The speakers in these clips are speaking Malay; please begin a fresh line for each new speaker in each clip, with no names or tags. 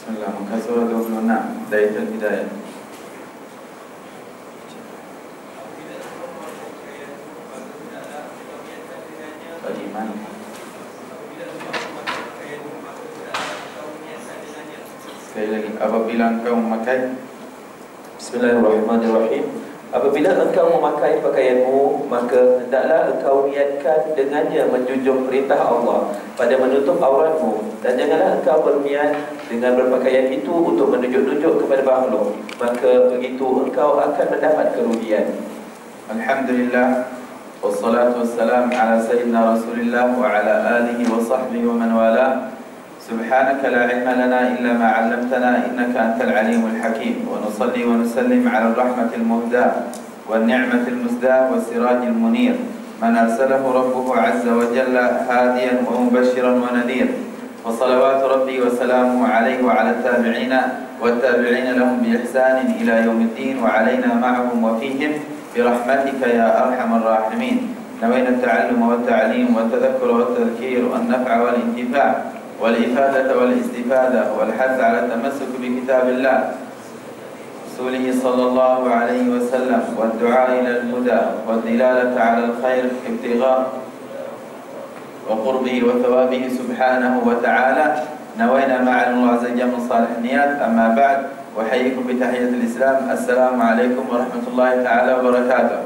Bismillah, muka surah 26 Daitul Hidayah. Bagaimana? Sekali lagi, apabila engkau memakai.
Bismillahirrahmanirrahim. Apabila engkau memakai pakaianmu, maka hendaklah engkau niatkan dengannya menjunjung perintah Allah pada menutup auratmu, dan janganlah engkau berniat dengan berpakaian itu untuk menunjuk-nunjuk kepada makhluk, maka begitu engkau akan mendapat kerugian.
Alhamdulillah, wassalatu wassalam ala sayyidina Rasulillah wa ala alihi wa sahbihi wa man wala. Subhanaka la ilma lana illa ma 'allamtana innaka antal alimul hakim. Wa nusalli wa nusallim ala rahmatil muhda wan ni'matil musda was sirajil munir, man arsalahu rabbuhu 'azza wa jalla hadiyan wa mubashiran wa nadhir. Wa salawatu rabbi wa salamuhu alayhi wa ala tabi'ina wat tabi'ina lahum bi ihsanin ila yaumiddin wa alayna ma'ahum wa fihim birahmatika ya arhamar rahimin. Nawayna at-ta'allum wa at-ta'lim wa at-tadhakkur wa at-tadhkir wa an-naf'a wal intifa' والإفادة والاستفادة والحث على التمسك بكتاب الله رسوله صلى الله عليه وسلم والدعاء إلى الهدى والدلالة على الخير ابتغاء وقربه وثوابه سبحانه وتعالى. نوينا مع الله عز وجل من صالح النيات. أما بعد، وحييكم بتحية الإسلام. السلام عليكم ورحمة الله تعالى وبركاته.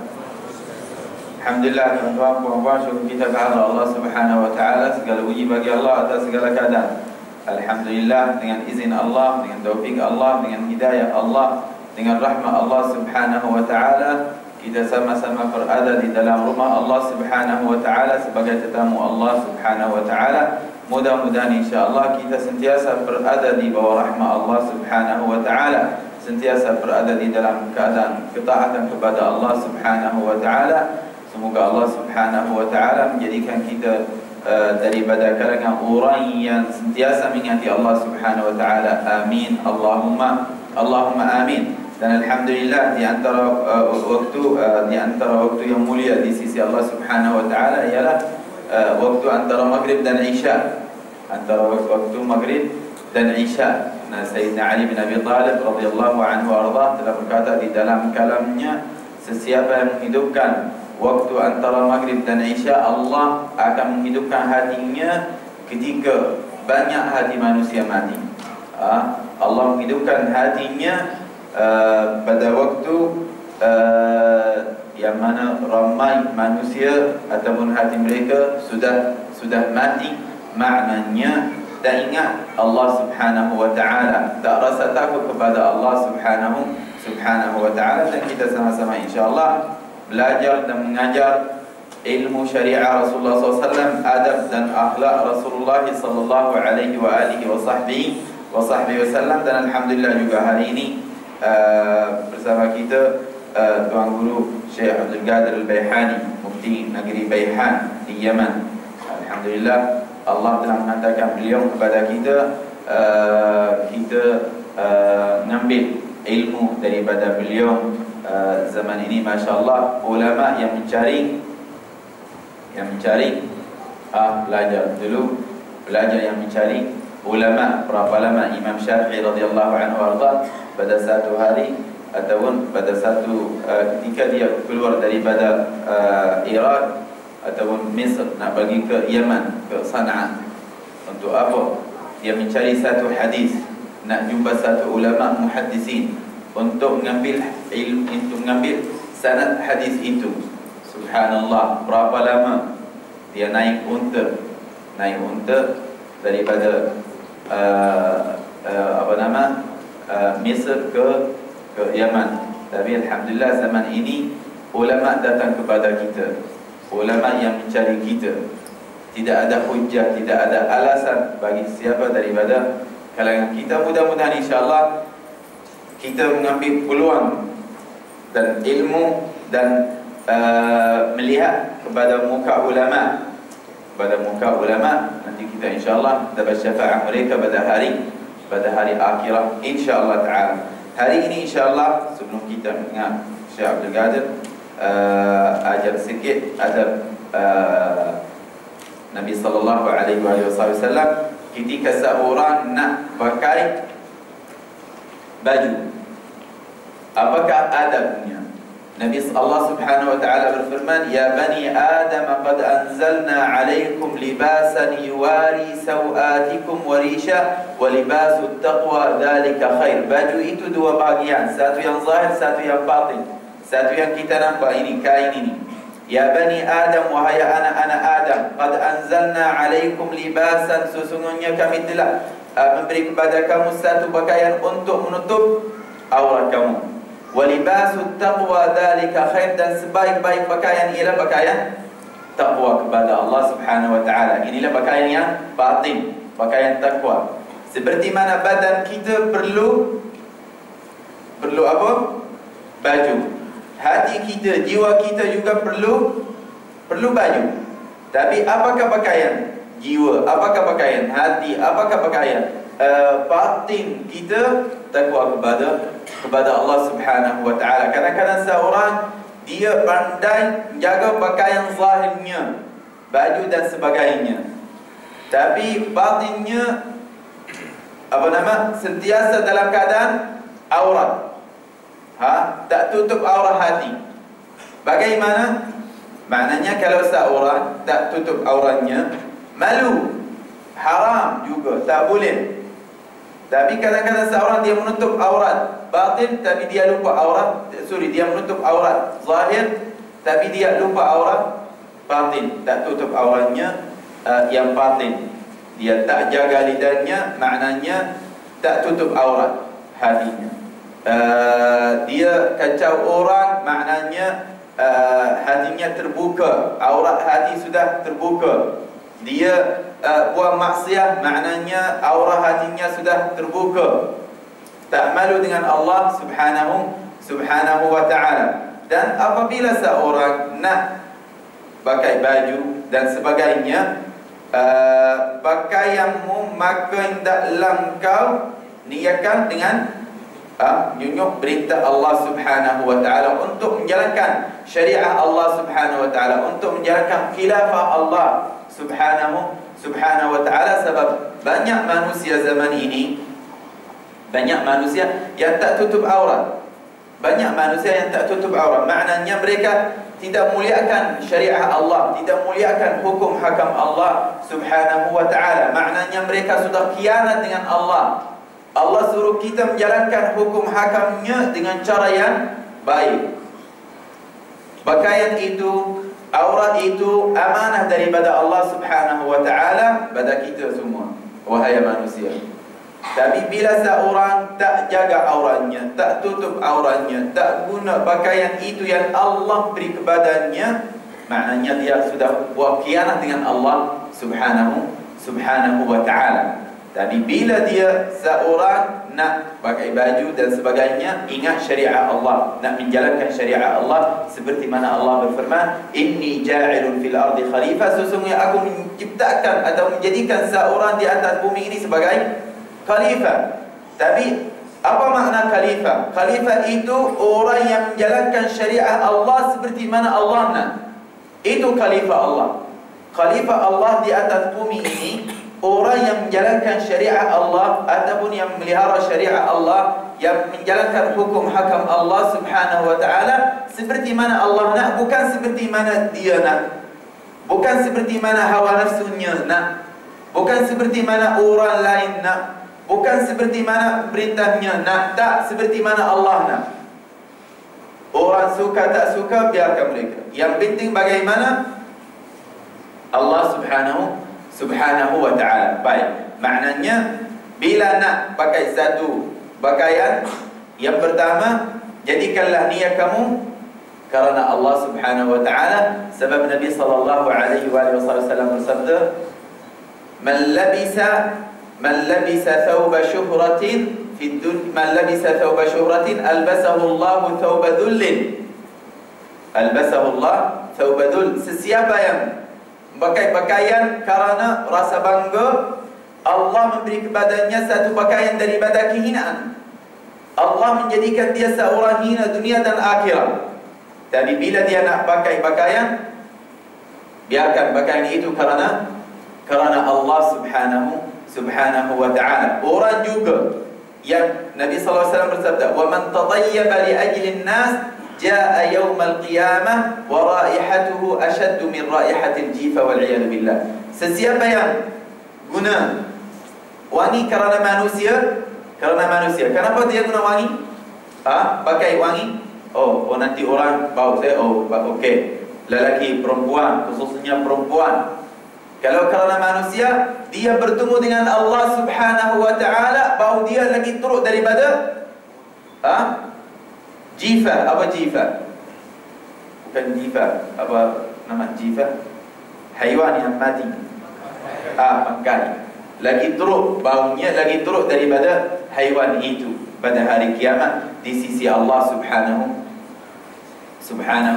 Alhamdulillah, tuan-tuan, puan-puan, syukur kita kepada Allah Subhanahu wa taala. Segala puji bagi Allah atas segala keadaan. Alhamdulillah, dengan izin Allah, dengan taufik Allah, dengan hidayah Allah, dengan rahmat Allah Subhanahu wa taala, kita sama-sama berada di dalam rumah Allah Subhanahu wa taala sebagai tetamu Allah Subhanahu wa taala. Mudah-mudahan insya-Allah kita sentiasa berada di bawah rahmat Allah Subhanahu wa taala, sentiasa berada di dalam keadaan ketaatan kepada Allah Subhanahu wa taala. Semoga Allah Subhanahu wa taala menjadikan kita daripada kalangan orang yang sentiasa mengingati Allah Subhanahu wa taala. Amin. Allahumma amin. Dan alhamdulillah, di antara waktu yang mulia di sisi Allah Subhanahu wa taala ialah waktu antara maghrib dan isya. Antara waktu maghrib dan isya. Nah, Sayyidina Ali bin Abi Thalib radhiyallahu anhu arda telah berkata di dalam kalamnya, sesiapa yang menghidupkan waktu antara maghrib dan isya, Allah akan menghidupkan hatinya ketika banyak hati manusia mati. Allah menghidupkan hatinya pada waktu yang mana ramai manusia ataupun hati mereka sudah mati. Maknanya tak ingat Allah Subhanahu wa taala, tak rasa takut kepada Allah Subhanahu wa taala. Dan kita sama-sama insya-Allah belajar dan mengajar ilmu syariah Rasulullah SAW, adab dan akhlak Rasulullah sallallahu alaihi wa alihi wa sahbihi wasallam. Dan alhamdulillah juga hari ini bersama kita Tuan Guru Syekh Abdul Qadir Al-Baihani, Mufti Negeri Baihan di Yaman. Alhamdulillah, Allah telah menghantarkan beliau kepada kita. Kita mengambil ilmu daripada beliau. Zaman ini masya-Allah ulama yang mencari belajar yang mencari ulama, berapa lama Imam Syafi'i radhiyallahu anhu arda pada satu hari ataupun pada satu ketika dia keluar daripada Iraq ataupun Mesir nak pergi ke Yaman, ke Sana'a. Untuk apa? Dia mencari satu hadis, nak jumpa satu ulama muhaddisin untuk mengambil ilmu, untuk mengambil sanad hadis itu. Subhanallah, berapa lama dia naik unta daripada Mesir ke Yaman. Tapi alhamdulillah zaman ini ulama datang kepada kita, ulama yang mencari kita. Tidak ada hujjah, tidak ada alasan bagi siapa daripada kalangan kita. Mudah-mudahan insya-Allah kita mengambil peluang dan ilmu dan melihat kepada muka ulama, nanti kita insya-Allah dapat syafaat mereka pada hari akhirat insya-Allah taala. Hari ini insya-Allah, sebelum kita mendengar Syekh Abdul Qadir ajar sikit adab Nabi sallallahu alaihi wasallam ketika seorang nak pakai baju. Apakah adabnya? Nabi Allah Subhanahu wa taala berfirman, "Ya bani Adam, qad anzalna 'alaikum libasan yuwari sawatikum wa risha wa libasut taqwa dzalika khair." Baju itu dua bahagian, satu yang zahir, satu yang batin. Satu yang kita nampak ini kain ini. Ya bani Adam, wahai anak-anak Adam, qad anzalna 'alaikum libasan, sesungguhnya kami telah memberi kepada kamu satu pakaian untuk menutup aurat kamu. Walibasut taqwa dzalika khair, dan sebaik-baik pakaian ialah pakaian takwa kepada Allah Subhanahu wa taala. Inilah pakaian yang batin, pakaian takwa. Seperti mana badan kita perlu apa? Baju. Hati kita, jiwa kita juga perlu baju. Tapi apakah pakaian jiwa? Apakah pakaian hati? Apakah pakaian batin kita? Takwa kepada Allah Subhanahu wa taala. Kadang-kadang seorang dia pandai menjaga pakaian zahirnya, baju dan sebagainya, tapi batinnya sentiasa dalam keadaan aurat. Tak tutup aurat hati. Bagaimana? Maknanya kalau seorang tak tutup auratnya, malu, haram juga, tak boleh. Tapi kadang-kadang seorang dia menutup aurat batin, tapi dia lupa dia menutup aurat zahir, tapi dia lupa aurat batin. Tak tutup auratnya yang batin. Dia tak jaga lidahnya, maknanya tak tutup aurat hatinya. Dia kacau orang, maknanya hatinya terbuka, aurat hati sudah terbuka. Dia buat maksiat, maknanya aurat hatinya sudah terbuka. Tak malu dengan Allah Subhanahu wa ta'ala. Dan apabila seorang nak pakai baju dan sebagainya, pakaianmu maka hendaklah kau niatkan dengan nyunyuk perintah Allah Subhanahu wa ta'ala, untuk menjalankan syariat Allah Subhanahu wa ta'ala, untuk menjalankan khilafah Allah Subhanahu wa ta'ala. Sebab banyak manusia zaman ini, banyak manusia yang tak tutup aurat. Banyak manusia yang tak tutup aurat, maknanya mereka tidak muliakan syariat Allah, tidak muliakan hukum hakam Allah Subhanahu wa ta'ala. Maknanya mereka sudah khianat dengan Allah. Allah suruh kita menjalankan hukum hakamnya dengan cara yang baik. Pakaian itu, aurat itu amanah daripada Allah Subhanahu wa ta'ala pada kita semua, wahai manusia. Tapi bila seorang tak jaga auratnya, tak tutup auratnya, tak guna pakaian itu yang Allah beri kepadanya, maknanya dia sudah buat khianat dengan Allah Subhanahu wa ta'ala. Tapi bila dia seorang nak pakai baju dan sebagainya, ingat syariat Allah, nak menjalankan syariat Allah, seperti mana Allah berfirman, "Inni ja'ilun fil ardi khalifah", sesungguhnya aku menciptakan atau menjadikan seorang di atas bumi ini sebagai khalifah. Tapi apa makna khalifah? Khalifah itu orang yang menjalankan syariat Allah seperti mana Allah nak. Itu khalifah Allah. Khalifah Allah di atas bumi ini orang yang menjalankan syariat Allah ataupun yang melihara syariat Allah, yang menjalankan hukum hakam Allah Subhanahu wa ta'ala seperti mana Allah nak, bukan seperti mana dia nak, bukan seperti mana hawa nafsunya nak, bukan seperti mana orang lain nak, bukan seperti mana perintahnya nak, tak seperti mana Allah nak. Orang suka tak suka, biarkan mereka. Yang penting bagaimana Allah Subhanahu wa ta'ala. Baik, maknanya bila nak pakai satu pakaian, yang pertama, jadikanlah niat kamu karena Allah Subhanahu wa ta'ala. Sebab Nabi sallallahu alaihi wasallam bersabda, Man labisa thawba syuhratin albasahu Allah thawba dhullin. Albasahu Allah thawba dhull. Sesiapa yang pakai pakaian karena rasa bangga, Allah memberi kepadanya satu pakaian daripada kehinaan. Allah menjadikan dia seorang hina dunia dan akhirat. Tapi bila dia nak pakai pakaian, biarkan pakaian itu karena Allah Subhanahu wa ta'ala. Orang juga yang Nabi SAW bersabda, "Wa man tatayyaba li ajli an-nas jaa yaumal qiyamah wa raihatuhu ashaddu min raihatil jifa wal iyad billah." Sesiapa yang guna wangi kerana manusia, kenapa dia guna wangi? Pakai wangi? Oh nanti orang bau saya. Oh, okey. Lelaki, perempuan, khususnya perempuan. Kalau kerana manusia, dia bertemu dengan Allah Subhanahu wa taala, bau dia lagi teruk daripada jifa. Apa jifa? Bukan jifa. Apa nama jifa? Haiwan yang mati. Bangkai. Lagi teruk baunya, lagi teruk daripada haiwan itu pada hari kiamat di sisi Allah Subhanahu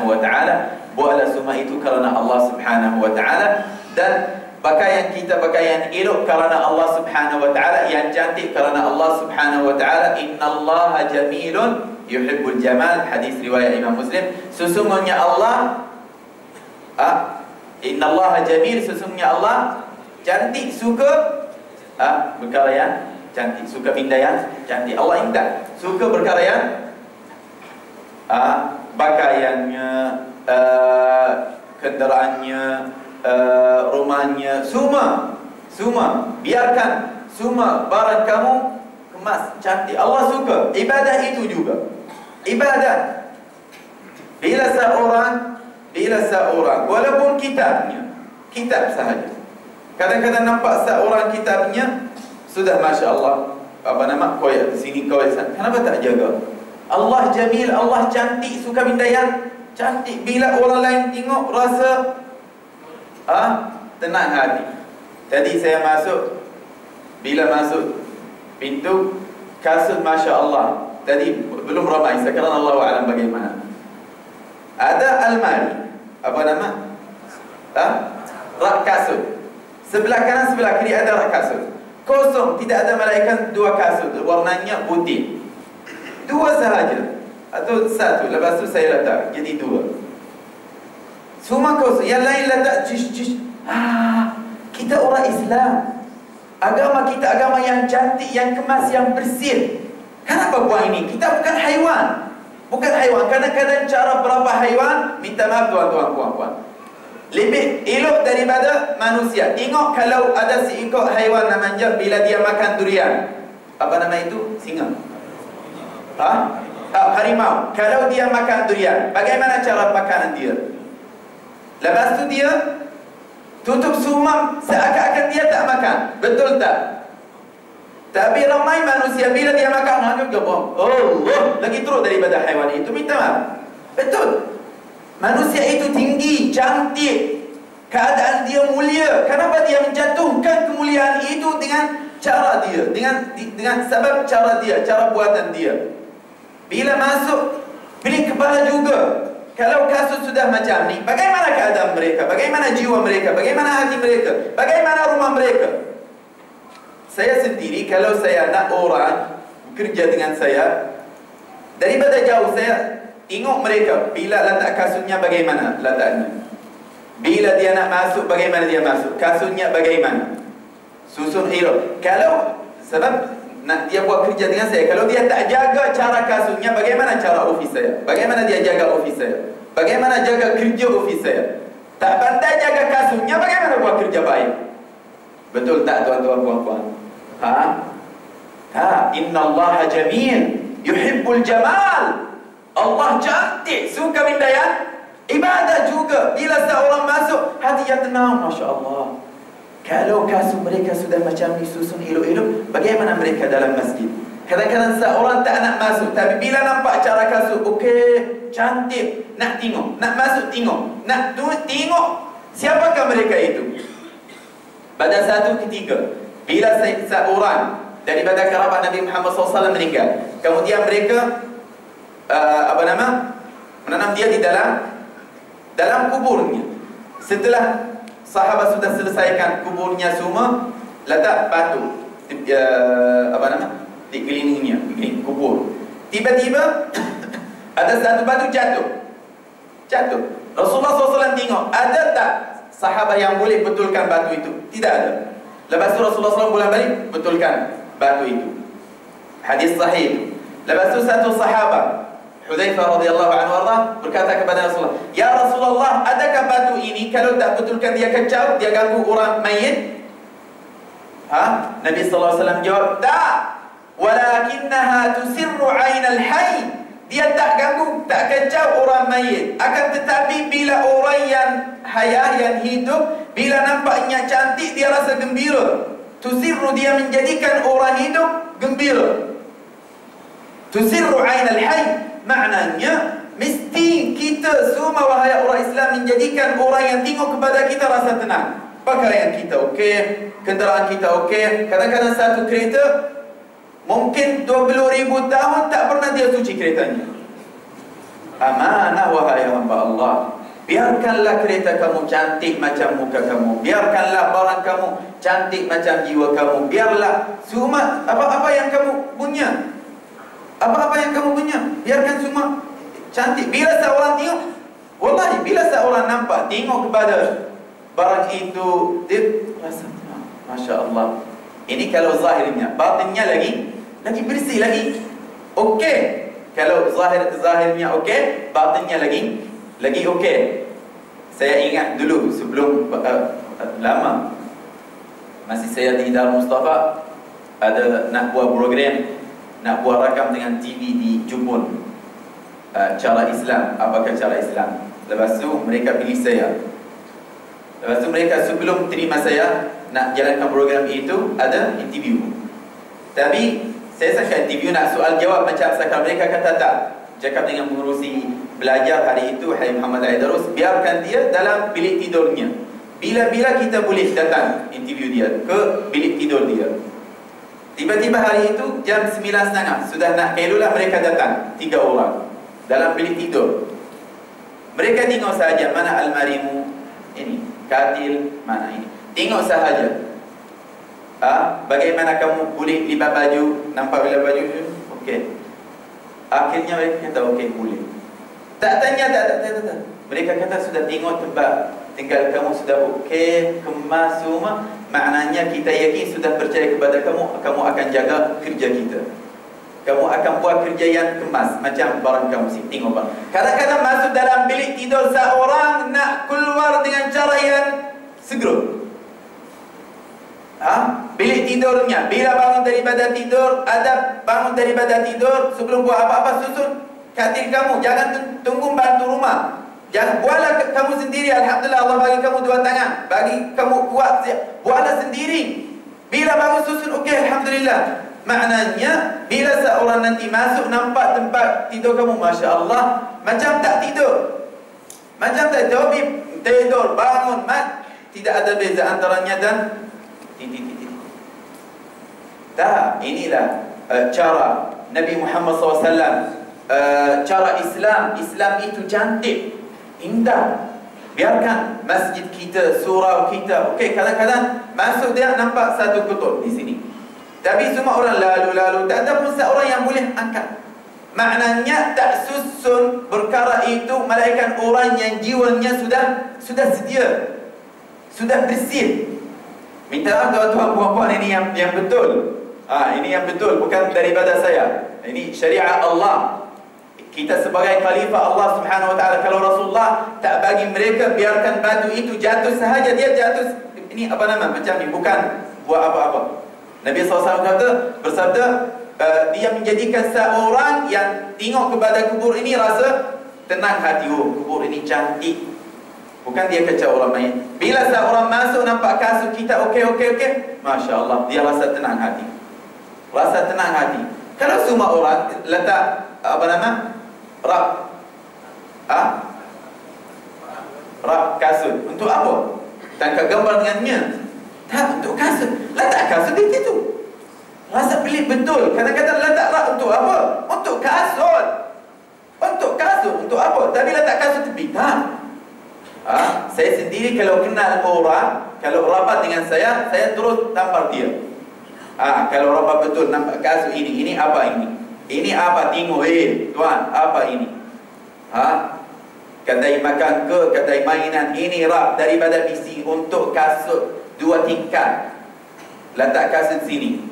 wa taala. Buatlah semua itu kerana Allah Subhanahu wa taala, dan pakaian kita pakaian elok kerana Allah Subhanahu wa taala, yang cantik kerana Allah Subhanahu wa taala. Innallaha jamilun yuhibbul jamal, hadis riwayat Imam Muslim. Sesungguhnya Allah innallaha jamil, sesungguhnya Allah cantik, suka perkara yang cantik, suka benda yang cantik. Allah indah, suka perkara yang pakaiannya, kenderaannya, rumahnya, semua biarkan semua barang kamu kemas cantik. Allah suka. Ibadah itu juga ibadah. Bila seorang walaupun kitab sahaja, kadang-kadang nampak seorang kitabnya sudah Masya Allah, koyak sini, koyak sana. Kenapa tak jaga? Allah jamil, Allah cantik, suka benda yang cantik. Bila orang lain tengok, rasa tenang hati. Tadi saya bila masuk pintu, kasut Masya Allah. Tadi belum ramai, sekarang Allah alam bagaimana. Ada almari, rak kasut. Sebelah kanan, sebelah kiri ada rak kasut. Kosong, tidak ada malaikat. Dua kasut, warnanya putih. Dua sahaja atau satu, lepas tu saya letak jadi dua. Semua kosong, yang lain letak jish. Kita orang Islam, agama kita agama yang cantik, yang kemas, yang bersih. Kenapa buang ini? Kita bukan haiwan. Kadang-kadang cara berapa haiwan, minta maaf tuan-tuan, puan-puan, lebih elok daripada manusia. Tengok kalau ada seekor haiwan namanya, bila dia makan durian, apa nama itu? Singa. Harimau. Kalau dia makan durian, bagaimana cara makanan dia? Lepas tu dia tutup sumam, seakan-akan dia tak makan. Betul tak? Tapi ramai manusia bila dia makan, anggap gabung. Allah, lagi teruk daripada haiwan itu. Minta maaf. Betul. Manusia itu tinggi, cantik, keadaan dia mulia. Kenapa dia menjatuhkan kemuliaan itu dengan cara dia, dengan sebab cara dia, cara buatan dia. Bila masuk, pilih kepala juga. Kalau kasus sudah macam ni, bagaimana keadaan mereka? Bagaimana jiwa mereka? Bagaimana hati mereka? Bagaimana rumah mereka? Saya sendiri, kalau saya nak orang bekerja dengan saya, daripada jauh saya tengok mereka. Bila letak kasutnya, bagaimana letaknya? Bila dia nak masuk, bagaimana dia masuk? Kasutnya bagaimana? Susun elok. Kalau sebab nak dia buat kerja dengan saya, kalau dia tak jaga cara kasutnya, bagaimana cara ofis saya? Bagaimana dia jaga ofis saya? Bagaimana jaga kerja ofis saya? Tak pandai jaga kasutnya, bagaimana buat kerja baik? Betul tak tuan-tuan puan-puan? Innallaha jamil yuhibbul jamal. Allah cantik, suka benda yang ibadah juga. Bila seorang masuk, hati yang tenang, Masya Allah. Kalau kasut mereka sudah macam ni, susun elok-elok, bagaimana mereka dalam masjid? Kadang-kadang seorang tak nak masuk, tapi bila nampak cara kasut, okey, cantik, nak tengok, nak masuk tengok, nak tengok siapakah mereka itu. Pada satu ketika, bila seorang daripada kerabat Nabi Muhammad SAW meninggal, kemudian mereka menanam dia di dalam kuburnya. Setelah sahabat sudah selesaikan kuburnya semua, letak batu di kelilingnya, kubur. Tiba-tiba ada satu batu jatuh. Rasulullah SAW tengok, ada tak sahabat yang boleh betulkan batu itu? Tidak ada. Lepas itu Rasulullah SAW pulang balik, betulkan batu itu. Hadis sahih. Lepas tu satu sahabat, Hudzaifah radhiyallahu anhu berkata kepada Rasulullah, "Ya Rasulullah, adakah batu ini kalau tak betulkan dia kacau, dia ganggu orang mayit?" Nabi sallallahu alaihi wasallam jawab, "Tak, walakinnaha tusirru 'ainal hayy." Dia tak ganggu, tak kacau orang mayit. Akan tetapi bila orang yang hayah, yang hidup, bila nampaknya cantik, dia rasa gembira. Tusirru, dia menjadikan orang hidup gembira. Tusirru 'ainal hayy, maknanya mesti kita semua wahai orang Islam menjadikan orang yang tengok kepada kita rasa tenang. Pakaian kita okey, kenderaan kita okey. Kadang-kadang satu kereta mungkin 20,000 tahun tak pernah dia cuci keretanya. Amanah wahai hamba Allah. Biarkanlah kereta kamu cantik macam muka kamu. Biarkanlah barang kamu cantik macam jiwa kamu. Biarlah semua apa-apa yang kamu punya, apa-apa yang kamu punya, biarkan semua cantik. Bila seorang tengok, wallahi bila seorang nampak tengok kepada barang itu, dia rasa Masya Allah. Ini kalau zahirnya, batinnya lagi bersih lagi okey. Kalau zahirnya okey, batinnya lagi okey. Saya ingat dulu sebelum lama masih saya di Darul Mustafa, ada nak buat program, nak buat rakam dengan TV di Jepun, cara Islam, apakah cara Islam. Lepas tu mereka pilih saya. Lepas tu mereka sebelum terima saya nak jalankan program itu, ada interview. Tapi saya sangka interview nak soal jawab macam sekarang. Mereka kata tak. Cakap dengan pengurusi belajar hari itu, Hai Muhammad Aidarus, biarkan dia dalam bilik tidurnya. Bila-bila kita boleh datang interview dia ke bilik tidur dia. Tiba-tiba hari itu jam 9.30 sudah nak kailulah, mereka datang 3 orang dalam bilik tidur. Mereka tengok sahaja mana almarimu ini, katil mana ini. Tengok sahaja. Bagaimana kamu boleh lipat baju, nampak lipat baju? Okey. Akhirnya mereka kata okey, boleh. Tak tanya, tak. Mereka kata sudah tengok tempat tinggal kamu sudah okey, kemas semua. Maknanya kita yakin, sudah percaya kepada kamu, kamu akan jaga kerja kita. Kamu akan buat kerja yang kemas macam barang kamu sini. Tengok bang. Kadang-kadang masuk dalam bilik tidur seorang nak keluar dengan cara yang segera. Bilik tidurnya, bila bangun daripada tidur, adab bangun daripada tidur, sebelum buat apa-apa susun katil kamu. Jangan tunggu bantu rumah. Jangan buatlah kamu sendiri. Alhamdulillah Allah bagi kamu 2 tangan, bagi kamu kuat, buatlah sendiri. Bila bangun susun, okey, alhamdulillah. Maknanya bila seorang nanti masuk nampak tempat tidur kamu, Masya Allah, macam tak tidur. Macam tak tidur, bangun, tidak ada beza antaranya dan tak. Inilah cara Nabi Muhammad SAW, cara Islam. Islam itu cantik, indah. Biarkan masjid kita, surau kita, okey, kadang-kadang masuk dia nampak satu kutub di sini, tapi semua orang lalu-lalu, tak ada pun seorang yang boleh angkat. Maknanya tak susun perkara itu melainkan orang yang jiwanya sudah sedia, sudah bersih. Minta maaf tuan-tuan puan-puan, ini yang betul. Ini yang betul, bukan daripada saya. Ini syariat Allah. Kita sebagai khalifah Allah Subhanahu wa taala, kalau Rasulullah tak bagi mereka, biarkan batu itu jatuh sahaja, dia jatuh. Ini apa nama? Macam ni, bukan buat apa-apa. Nabi SAW bersabda, dia menjadikan seorang yang tengok kepada kubur ini rasa tenang hati. Oh, kubur ini cantik. Bukan dia kacau orang lain. Bila seorang masuk nampak kasut kita okey, Masya Allah, dia rasa tenang hati. Rasa tenang hati. Kalau semua orang letak apa nama? Rak kasut. Untuk apa? Tangkap gambar dengannya. Tak, untuk kasut. Letak kasut di situ. Rasa pelik betul. Kadang-kadang letak rak untuk apa? Untuk kasut. Untuk kasut. Untuk apa? Tapi letak kasut tepi. Tak. Saya sendiri kalau kenal orang, kalau rapat dengan saya terus tampar dia. Kalau rapat betul nampak kasut ini apa ini? Ini apa? Tengok, tuan, apa ini? Kedai makan ke, kedai mainan, ini rak daripada PC untuk kasut 2 tingkat. Letak kasut sini.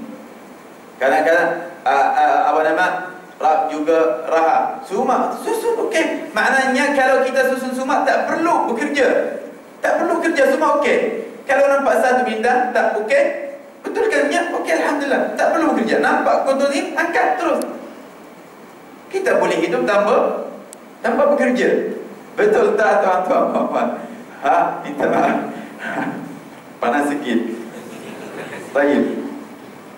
Kadang-kadang apa nama, rab juga raha. Sumak, susun okey. Maknanya kalau kita susun sumak tak perlu bekerja. Tak perlu kerja, sumak okey. Kalau nampak satu bintang tak okey, betulkan niat, okey alhamdulillah. Tak perlu bekerja. Nampak kotor ni, angkat terus. Kita boleh hidup tanpa bekerja. Betul tak tuan-tuan puan-puan? Minta maaf. Panas sikit. Baik.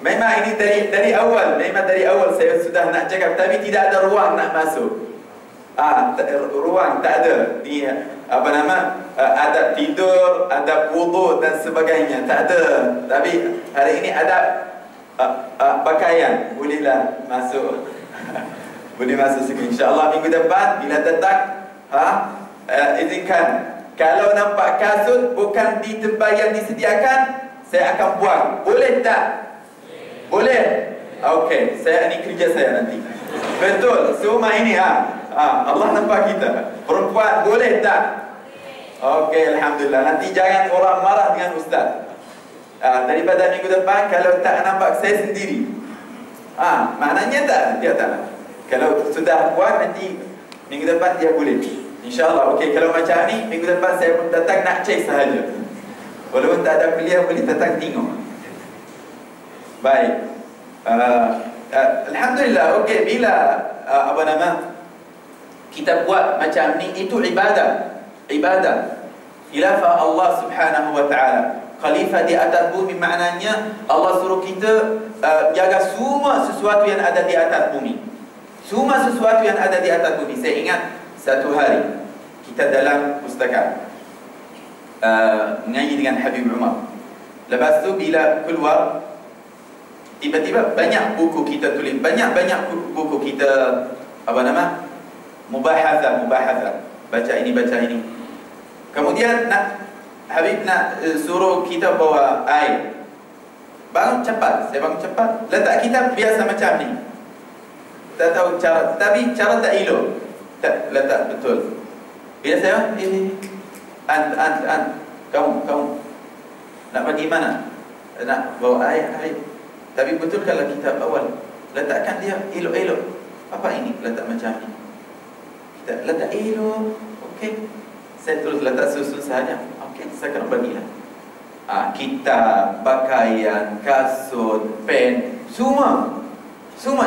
Memang ini dari awal, memang dari awal saya sudah nak cakap, tapi tidak ada ruang nak masuk. Ruang tak ada. Ni apa nama? Adab tidur, adab wuduk dan sebagainya. Tak ada. Tapi hari ini adab pakaian bolehlah masuk. Boleh masuk sikit. InsyaAllah minggu depan bila datang izinkan. Kalau nampak kasut bukan di tempat yang disediakan, saya akan buang. Boleh tak? Boleh? Okey, ini kerja saya nanti. Betul, semua ini Allah nampak kita. Perempuan boleh tak? Okey, alhamdulillah. Nanti jangan orang marah dengan ustaz. Daripada minggu depan kalau tak nampak saya sendiri. Maknanya tak, dia tak. Kalau sudah buat nanti minggu depan dia boleh. InsyaAllah. Okey, kalau macam ni minggu depan saya pun datang nak cek sahaja. Walaupun tak ada kuliah boleh datang tengok. Baik. Alhamdulillah. Okey, bila apa nama, kita buat macam ni, itu ibadah. Ibadah. Khilafah Allah Subhanahu wa taala. Khalifah di atas bumi maknanya Allah suruh kita jaga semua sesuatu yang ada di atas bumi. Semua sesuatu yang ada di atas bumi. Saya ingat satu hari kita dalam pustaka mengaji dengan Habib Umar. Lepas tu bila keluar, tiba-tiba banyak buku kita tulis, banyak buku kita apa nama, mubahathah, baca ini. Kemudian Habib nak suruh kita bawa air. Bangun cepat, saya bangun cepat. Letak kitab biasa macam ni. Tak tahu cara, tapi cara tak elok. Tak letak betul. Bila saya ini kamu nak pergi mana? Nak bawa air. Tapi betul kalau kitab awal letakkan dia elok-elok. Apa ini? Letak macam ni. Kita letak elok. Okey. Saya terus letak susun sahaja. Okey, saya akan bagilah. Kitab, pakaian, kasut, pen, semua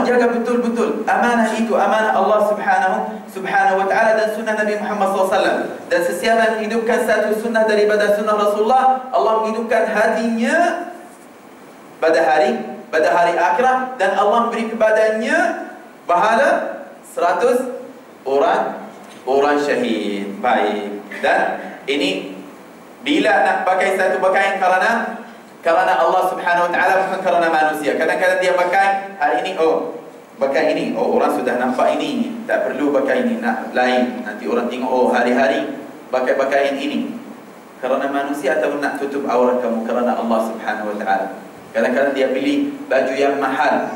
jaga betul-betul. Amanah itu amanah Allah Subhanahu wa taala dan sunnah Nabi Muhammad SAW. Dan sesiapa yang menghidupkan satu sunnah daripada sunnah Rasulullah, Allah menghidupkan hatinya pada hari akhirat, dan Allah beri kepadanya pahala 100 orang syahid. Baik. Dan ini bila nak pakai satu pakaian kerana Allah Subhanahu wa taala, bukan kerana manusia. Kadang-kadang dia pakai hari ini, pakai ini, orang sudah nampak ini, tak perlu pakai ini, nak lain. Nanti orang tengok, hari-hari pakai pakaian ini. Kerana manusia atau nak tutup aurat kamu kerana Allah Subhanahu wa taala. Kadang-kadang dia pilih baju yang mahal.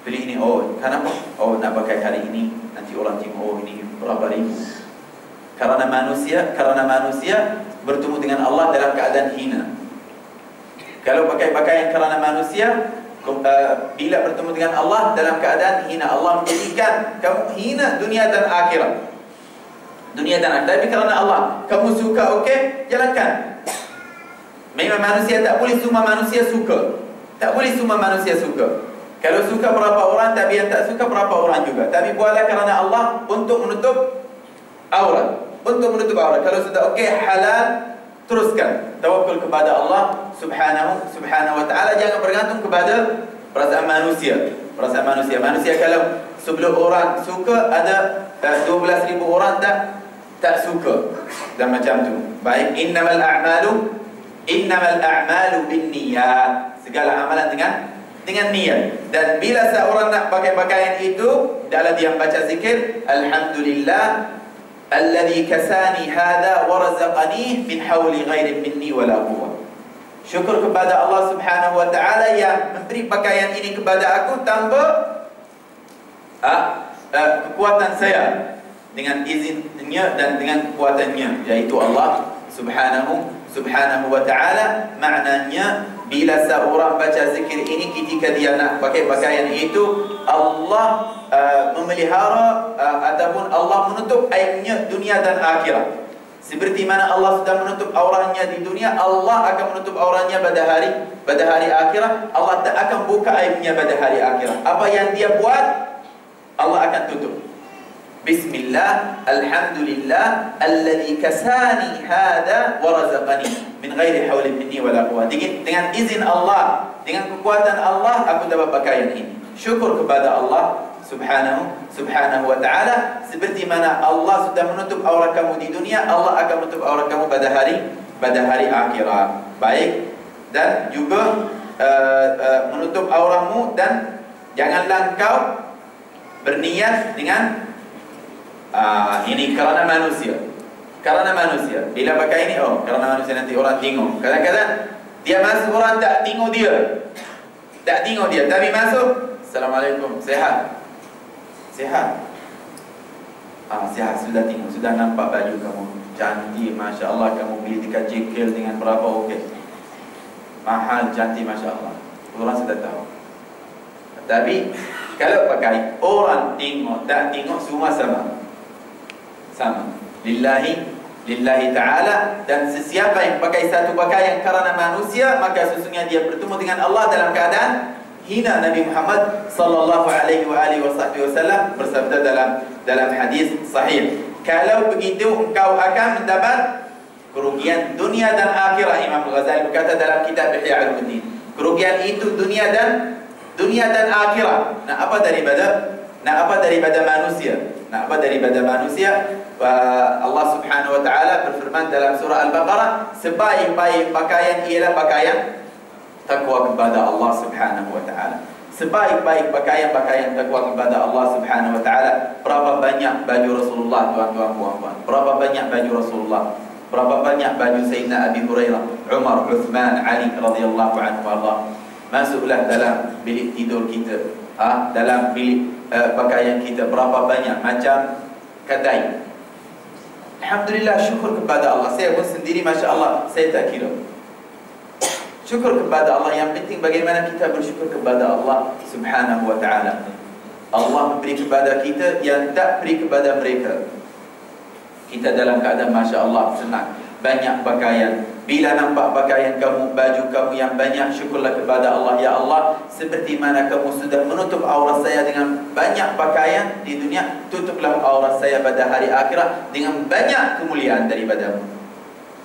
Pilih ini, kenapa? Nak pakai hari ini, nanti orang tengok, ini berapa ribu. Kerana manusia bertemu dengan Allah dalam keadaan hina. Kalau pakai pakaian kerana manusia, bila bertemu dengan Allah dalam keadaan hina, Allah menjadikan kamu hina dunia dan akhirat. Tapi kerana Allah, kamu suka, okey, jalankan. Memang manusia tak boleh semua manusia suka. Tak boleh semua manusia suka. Kalau suka berapa orang, tapi yang tak suka berapa orang juga. Tapi buatlah kerana Allah untuk menutup aurat. Kalau sudah okey, halal, teruskan. Tawakkul kepada Allah Subhanahu wa taala, jangan bergantung kepada perasaan manusia. Manusia kalau 10 orang suka, ada 12,000 orang tak suka. Dan macam tu. Baik, innamal a'malu binniyat. Segala amalan dengan niat. Dan bila seorang nak pakai pakaian itu, adalah dia baca zikir, alhamdulillah alladhi kasani hadha wa razaqani min hawli ghairi minni wala quwwah. Syukur kepada Allah Subhanahu wa taala yang memberi pakaian ini kepada aku tanpa kekuatan saya, dengan izinnya dan dengan kekuatannya, yaitu Allah Subhanahu wa taala. Maknanya bila seorang baca zikir ini ketika dia nak pakai pakaian itu, Allah memelihara ataupun Allah menutup aibnya dunia dan akhirat. Seperti mana Allah sudah menutup auranya di dunia, Allah akan menutup auranya pada hari akhirat. Allah tak akan buka aibnya pada hari akhirat. Apa yang dia buat, Allah akan tutup. Bismillah, alhamdulillah, alladhi kasani hada wa razaqani min ghairi hawli minni wala quwwah. Dengan izin Allah, dengan kekuatan Allah, aku dapat pakaian ini. Syukur kepada Allah subhanahu wa ta'ala. Seperti mana Allah sudah menutup aurat kamu di dunia, Allah akan menutup aurat kamu pada hari akhirat. Baik. Dan juga menutup auratmu, dan janganlah engkau berniat dengan ini kerana manusia. Kerana manusia. Bila pakai ini, kerana manusia nanti orang tengok. Kadang-kadang dia masuk, orang tak tengok dia. Tak tengok dia, tapi masuk, Assalamualaikum, sehat? Sehat? Sehat, sudah tengok, sudah nampak baju kamu cantik, Masya Allah. Kamu beli dekat JKL dengan berapa, okey, mahal, cantik, Masya Allah. Orang sudah tahu. Tapi kalau pakai, orang tengok, tak tengok, semua sama. Lillahi ta'ala. Dan sesiapa yang pakai satu pakaian kerana manusia, maka sesungguhnya dia bertemu dengan Allah dalam keadaan hina. Nabi Muhammad sallallahu alaihi wasallam bersabda dalam hadis sahih, kalau begitu engkau akan mendapat kerugian dunia dan akhirat. Imam Ghazali berkata dalam kitab Ihya Ulumuddin, kerugian itu dunia dan akhirat. Nak apa daripada manusia? Allah Subhanahu wa taala berfirman dalam surah Al-Baqarah, sebaik-baik pakaian ialah pakaian takwa kepada Allah Subhanahu wa taala. Sebaik-baik pakaian takwa kepada Allah Subhanahu wa taala. Berapa banyak baju Rasulullah, tuan-tuan, puan-puan? Berapa banyak baju Rasulullah? Berapa banyak baju Sayyidina Abi Hurairah, Umar, Uthman, Ali radhiyallahu anhu Allah. Masuklah dalam bilik tidur kita, dalam bilik pakaian kita, berapa banyak macam kedai. Alhamdulillah, syukur kepada Allah. Saya pun sendiri, Masya Allah, saya tak kira. Syukur kepada Allah. Yang penting bagaimana kita bersyukur kepada Allah Subhanahu wa ta'ala. Allah memberi kepada kita yang tak beri kepada mereka. Kita dalam keadaan Masya Allah senang, banyak pakaian. Bila nampak pakaian kamu, baju kamu yang banyak, syukurlah kepada Allah. Ya Allah, seperti mana kamu sudah menutup aurat saya dengan banyak pakaian di dunia, tutuplah aurat saya pada hari akhirat dengan banyak kemuliaan daripadamu.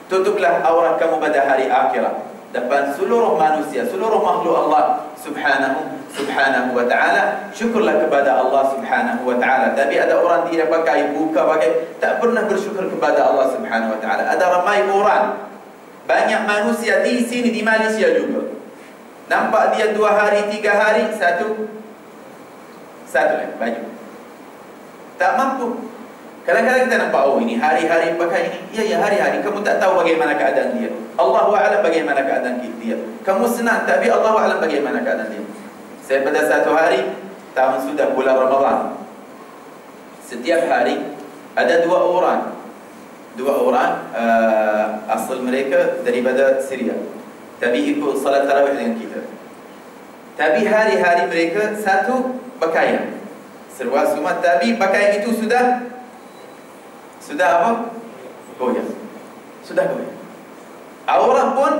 Tutuplah aurat kamu pada hari akhirat depan seluruh manusia, seluruh makhluk Allah subhanahu wa ta'ala. Syukurlah kepada Allah subhanahu wa ta'ala. Tapi ada orang tidak pakai, buka pakai, tak pernah bersyukur kepada Allah subhanahu wa ta'ala. Ada ramai orang, banyak manusia di sini, di Malaysia juga, nampak dia 2 hari, 3 hari, satu lagi baju, tak mampu. Kadang-kadang kita nampak, ini hari-hari pakai ini. Ya, hari-hari. Kamu tak tahu bagaimana keadaan dia. Allahu a'lam bagaimana keadaan dia. Kamu senang, tapi Allahu a'lam bagaimana keadaan dia. Saya pada satu hari, tahun sudah bulan Ramadan, setiap hari ada dua orang asal mereka daripada Syria, tapi ikut salat tarawih dengan kita. Tapi hari-hari mereka satu pakaian, seluar semua, tapi pakaian itu sudah apa? Goyah. Sudah goyah. Aurat pun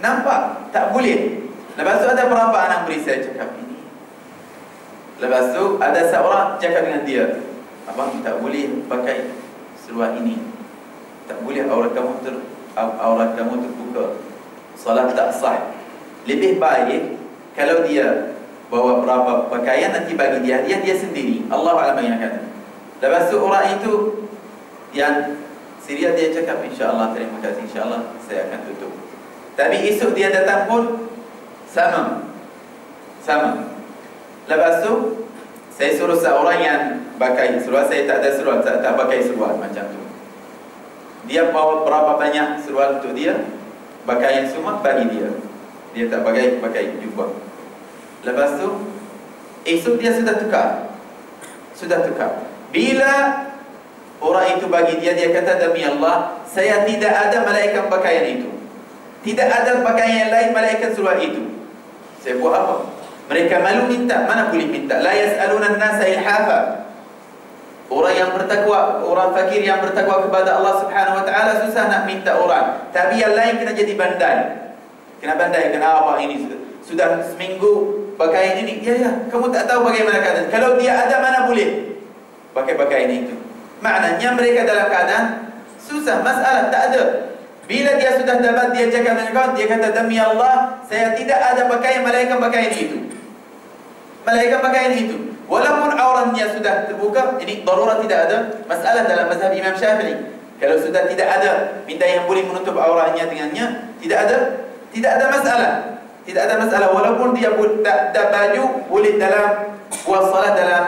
nampak, tak boleh. Lepas tu ada berapa anak beri saya cakap ini. Lepas tu ada seorang cakap dengan dia, abang tak boleh pakai seluar ini, tak boleh, aurat kamu terbuka, salat tak sah. Lebih baik kalau dia bawa berapa pakaian, nanti bagi dia sendiri. Allah a'lam yang akan. Lepas tu orang itu yang Syria, dia cakap, insya-Allah, terima kasih, insya-Allah saya akan tutup. Tapi esok dia datang pun sama. Lepas tu saya suruh seorang yang pakai seluar, saya tak ada seluar, tak pakai seluar macam tu. Dia bawa berapa banyak seluar untuk dia, pakaian semua bagi dia. Dia tak pakai jubah. Lepas tu esok dia sudah tukar. Bila orang itu bagi dia, dia kata, demi Allah, saya tidak ada malaikat pakaian itu. Tidak ada pakaian yang lain, malaikat suruh itu. Saya buat apa? Mereka malu minta, mana boleh minta. La yas'aluna an-nasa ilhafa. Orang yang bertakwa, orang fakir yang bertakwa kepada Allah Subhanahu wa taala susah nak minta orang. Tapi yang lain kena jadi bandai. Kena bandai, kena apa ini sudah seminggu pakaian ini. Ya, kamu tak tahu bagaimana keadaan. Kalau dia ada, mana boleh pakai pakaian itu. Maknanya mereka dalam keadaan susah, masalah tak ada. Bila dia sudah dapat, dia cakap dengan kawan, dia kata, demi Allah, saya tidak ada pakaian, malaikat pakaian itu. Malaikat pakaian itu. Walaupun auratnya sudah terbuka, ini darurat tidak ada masalah dalam mazhab Imam Syafi'i. Kalau sudah tidak ada minta yang boleh menutup auratnya dengannya, tidak ada masalah. Tidak ada masalah. Walaupun dia tak ada baju, boleh dalam buat salat dalam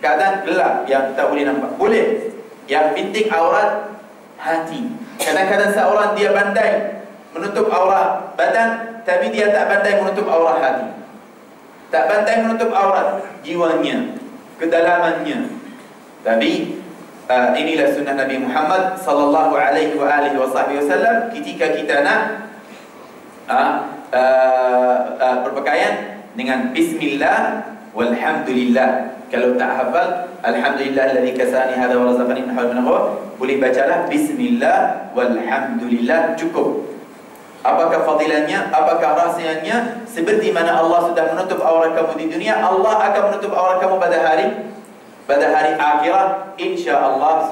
keadaan gelap yang tak boleh nampak. Boleh. Yang penting aurat hati. Kadang-kadang seorang dia pandai menutup aurat badan, tapi dia tak pandai menutup aurat hati. Tak pandai menutup aurat jiwanya, kedalamannya. Tapi inilah sunnah Nabi Muhammad sallallahu alaihi wasallam ketika kita nak berpakaian dengan bismillah walhamdulillah. Kalau tak hafal alhamdulillah alladzi kasani hadza wa razaqani min hawlin wa boleh bacalah bismillah walhamdulillah, cukup. Apakah fadilahnya, apakah rahsianya? Seperti mana Allah sudah menutup aurat kamu di dunia, Allah akan menutup aurat kamu pada hari akhirat, insya-Allah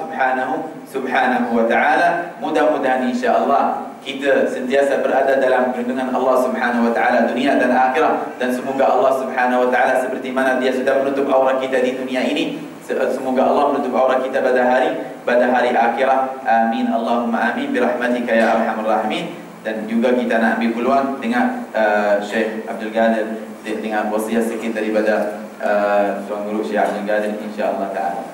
subhanahu wa ta'ala. Mudah-mudahan insya-Allah kita sentiasa berada dalam perlindungan Allah Subhanahu wa ta'ala dunia dan akhirat, dan semoga Allah Subhanahu wa ta'ala seperti mana dia sudah menutup aurat kita di dunia ini, semoga Allah menutup aurat kita pada hari akhirat. Amin Allahumma amin birahmatika ya arhamar rahimin. Dan juga kita nak ambil peluang dengan Syekh Abdul Qadir dengan wasiat sikit daripada Tuan Guru Syekh Abdul Qadir, insya-Allah taala.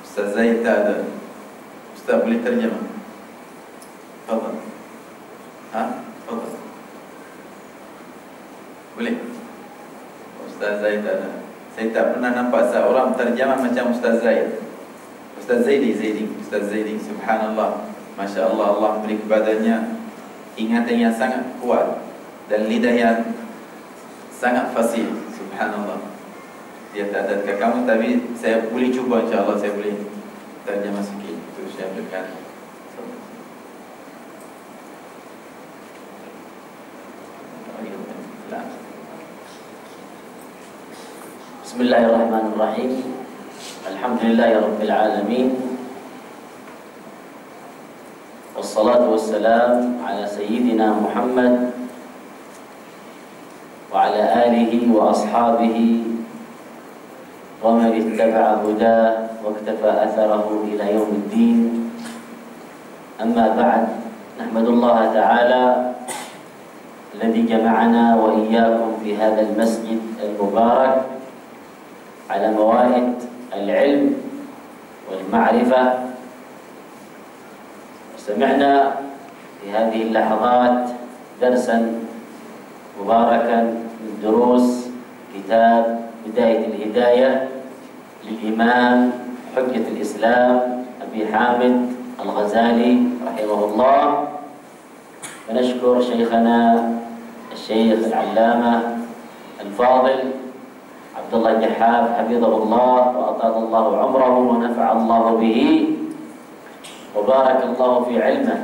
Ustaz Zaid tak ada. Ustaz boleh terjemah? Tafadhal. Tafadhal. Boleh? Ustaz Zaid tak ada. Saya tak pernah nampak seorang terjemah macam Ustaz Zaid. Ustaz Zaidi, Ustaz Zaidi, subhanallah. Masya Allah, Allah beri kepadanya ingatan yang sangat kuat dan lidah yang sangat fasih, subhanallah. Dia tak ada dekat kamu, tapi saya boleh cuba, insya-Allah saya boleh terjemah sikit. Itu saya berikan.
Bismillahirrahmanirrahim. Alhamdulillahirabbil alamin. Wassalatu wassalam ala sayyidina Muhammad wa ala alihi wa ashabihi wa man ittaba'a hudah wa iktafa atharahu ila yaumiddin. Amma ba'd. Nahmadullaha ta'ala alladhi jama'ana wa iyyakum fi hadzal masjid al-mubarak على موائد العلم والمعرفة. سمعنا في هذه اللحظات درسا مباركا من دروس كتاب بداية الهداية للإمام حجة الإسلام أبي حامد الغزالي رحمه الله. ونشكر شيخنا الشيخ العلامة الفاضل عبد الله الجحاف حفظه الله وأطال الله عمره ونفع الله به وبارك الله في علمه.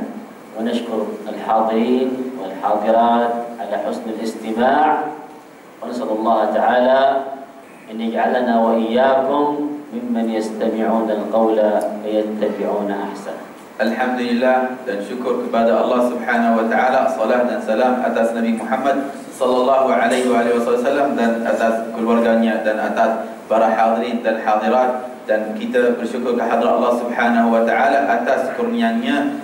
ونشكر الحاضرين والحاضرات على حسن الاستماع، ونسأل الله تعالى أن يجعلنا وإياكم ممن يستمعون القول فيتبعون أحسنه.
Alhamdulillah dan syukur kepada Allah Subhanahu wa taala, salat dan salam atas Nabi Muhammad sallallahu alaihi wasallam dan atas keluarganya dan atas para hadirin dan hadirat, dan kita bersyukur kehadrat Allah Subhanahu wa taala atas kurnianya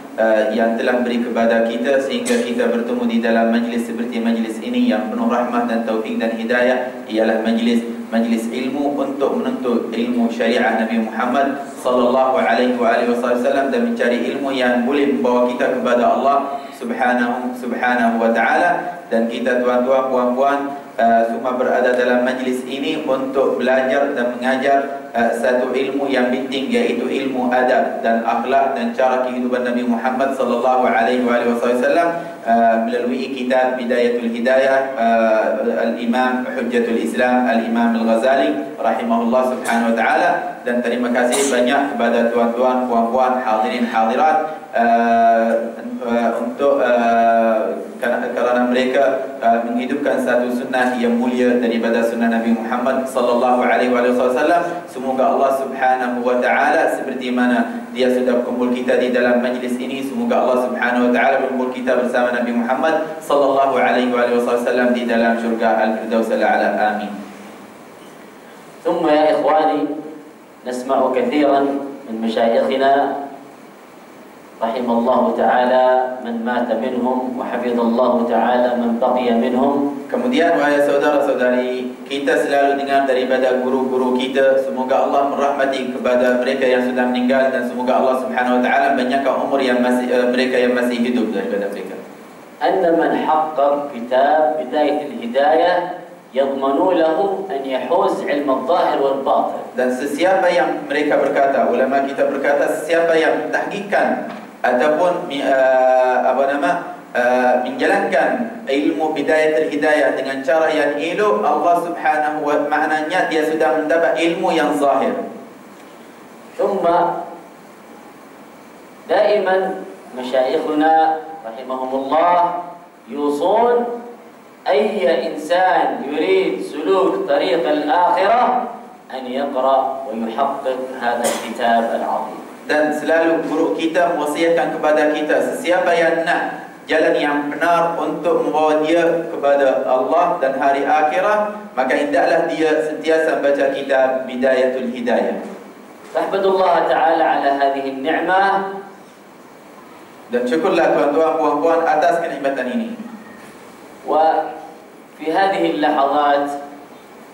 yang telah beri kepada kita sehingga kita bertemu di dalam majlis seperti majlis ini yang penuh rahmah dan taufik dan hidayah, ialah majlis ilmu untuk menuntut ilmu syariah Nabi Muhammad sallallahu alaihi wasallam dan mencari ilmu yang boleh membawa kita kepada Allah Subhanahu wa taala. Dan kita tuan-tuan, puan-puan, semua berada dalam majlis ini untuk belajar dan mengajar satu ilmu yang penting, yaitu ilmu adab dan akhlak dan cara kehidupan Nabi Muhammad sallallahu alaihi wasallam melalui kitab Bidayatul Hidayah Al-Imam Hujjatul Islam Al-Imam Al-Ghazali rahimahullah subhanahu wa ta'ala. Dan terima kasih banyak kepada tuan-tuan, puan-puan, hadirin hadirat untuk kerana mereka menghidupkan satu sunnah yang mulia daripada sunnah Nabi Muhammad sallallahu alaihi wasallam. Semoga Allah subhanahu wa ta'ala seperti mana Dia sudah kumpul kita di dalam majlis ini, semoga Allah subhanahu wa ta'ala kumpul kita bersama Nabi Muhammad sallallahu alaihi wasallam di dalam syurga Al-Firdaus al-A'la. Amin.
ثم يا إخواني نسمع كثيرا من مشايخنا رحم الله تعالى من مات منهم وحفظ الله تعالى من بقي منهم.
Kemudian wahai saudara-saudari, kita selalu dengar daripada guru-guru kita, semoga Allah merahmati kepada mereka yang sudah meninggal, dan semoga Allah subhanahu wa ta'ala banyakkan umur yang masih mereka yang masih hidup daripada mereka.
أن من حقق كتاب بداية الهداية يضمنوا له أن يحوز علم الظاهر والباطن. Dan sesiapa yang mereka berkata, ulama kita berkata, sesiapa yang tahqiqkan ataupun menjalankan ilmu Bidayatul Hidayah dengan cara yang elok, Allah subhanahu wa ta'ala maknanya dia sudah mendapat ilmu yang zahir. ثم دائما مشايخنا رحمهم الله يوصون أي إنسان يريد سلوك طريق الآخرة أن يقرأ ويحقق هذا الكتاب العظيم. Dan selalu guru kita mewasiatkan kepada kita, sesiapa yang nak jalan yang benar untuk membawa dia kepada Allah dan hari akhirat, maka hendaklah dia sentiasa baca kitab Bidayatul Hidayah. Tahmadullah Ta'ala ala hadhihi an-ni'mah. Dan syukurlah tuan-tuan, puan-puan atas kenikmatan ini. Wa fi hadhihi al-lahazat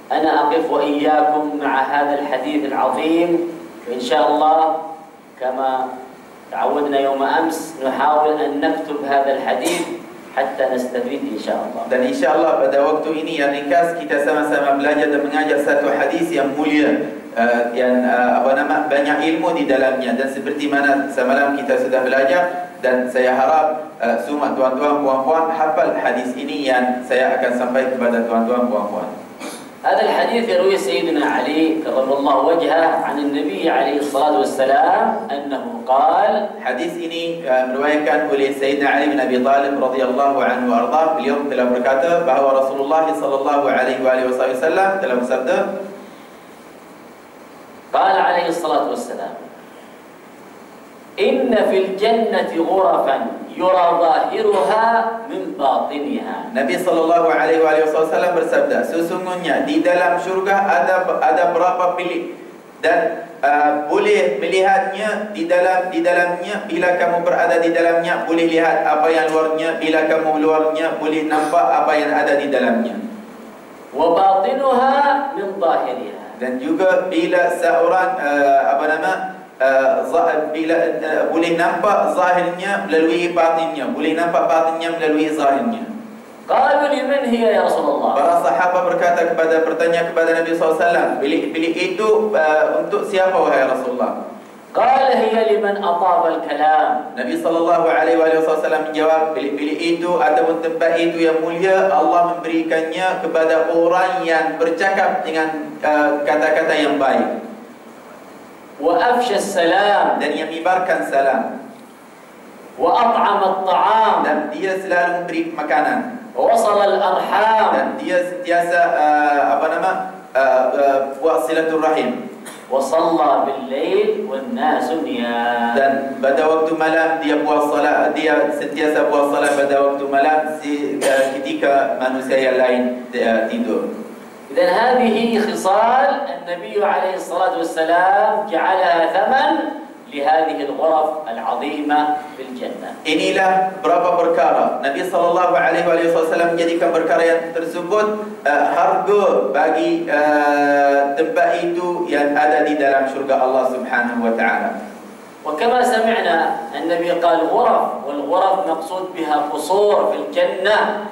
ana aqif wa iyyakum ma'a hadha al-hadith al-'azim. In sha Allah كما تعودنا يوم أمس نحاول أن نكتب هذا الحديث حتى نستفيد إن شاء الله. Dan insyaallah pada waktu ini yang ringkas kita sama-sama belajar dan mengajar satu hadis yang mulia, yang banyak ilmu di dalamnya, dan seperti mana semalam kita sudah belajar, dan saya harap semua tuan-tuan puan-puan hafal hadis ini yang saya akan sampaikan kepada tuan-tuan puan-puan. هذا الحديث يروي سيدنا علي كرم الله وجهه عن النبي عليه الصلاة والسلام أنه قال. Hadis ini meriwayatkan oleh Sayyidina Ali bin Abi Thalib radhiyallahu anhu warḍah. Beliau telah berkata bahawa Rasulullah sallallahu alaihi wasallam telah bersabda. قال عليه الصلاة والسلام إن في الجنة غرفا يرى ظاهرها من باطنها. Nabi sallallahu alaihi wasallam bersabda, sesungguhnya di dalam syurga ada berapa bilik, dan boleh melihatnya di dalamnya. Bila kamu berada di dalamnya boleh lihat apa yang luarnya, bila kamu luarnya boleh nampak apa yang ada di dalamnya. Wa batinuha min zahiriha. Dan juga bila seorang bila boleh nampak zahirnya melalui batinnya, boleh nampak batinnya melalui zahirnya. Qalu liman hiya ya Rasulullah. Para sahabat berkata bertanya kepada Nabi SAW, bilik itu untuk siapa wahai Rasulullah? Qala hiya liman ataba al-kalam. Nabi sallallahu alaihi wasallam menjawab, bilik-bilik itu ataupun tempat itu yang mulia Allah memberikannya kepada orang yang bercakap dengan kata-kata yang baik. Wa afsha salam, dan yang menyebarkan salam. Wa at'ama at-ta'am, dan dia selalu memberi makanan. Wa wasala al-arham, dan dia sentiasa buat silaturahim. Wa shalla bil-lail wan nasu niyam, dan pada waktu malam dia buat salat, dia sentiasa buat salat pada waktu malam ketika manusia yang lain tidur. إذن هذه خصال النبي عليه الصلاة والسلام جعلها ثمن لهذه الغرف العظيمة في الجنة. Inilah beberapa perkara Nabi sallallahu alaihi wasallam menjadikan perkara yang tersebut harga bagi tempat itu yang ada di dalam syurga Allah Subhanahu wa taala. وكما سمعنا النبي قال غرف، والغرف مقصود بها قصور في الجنة.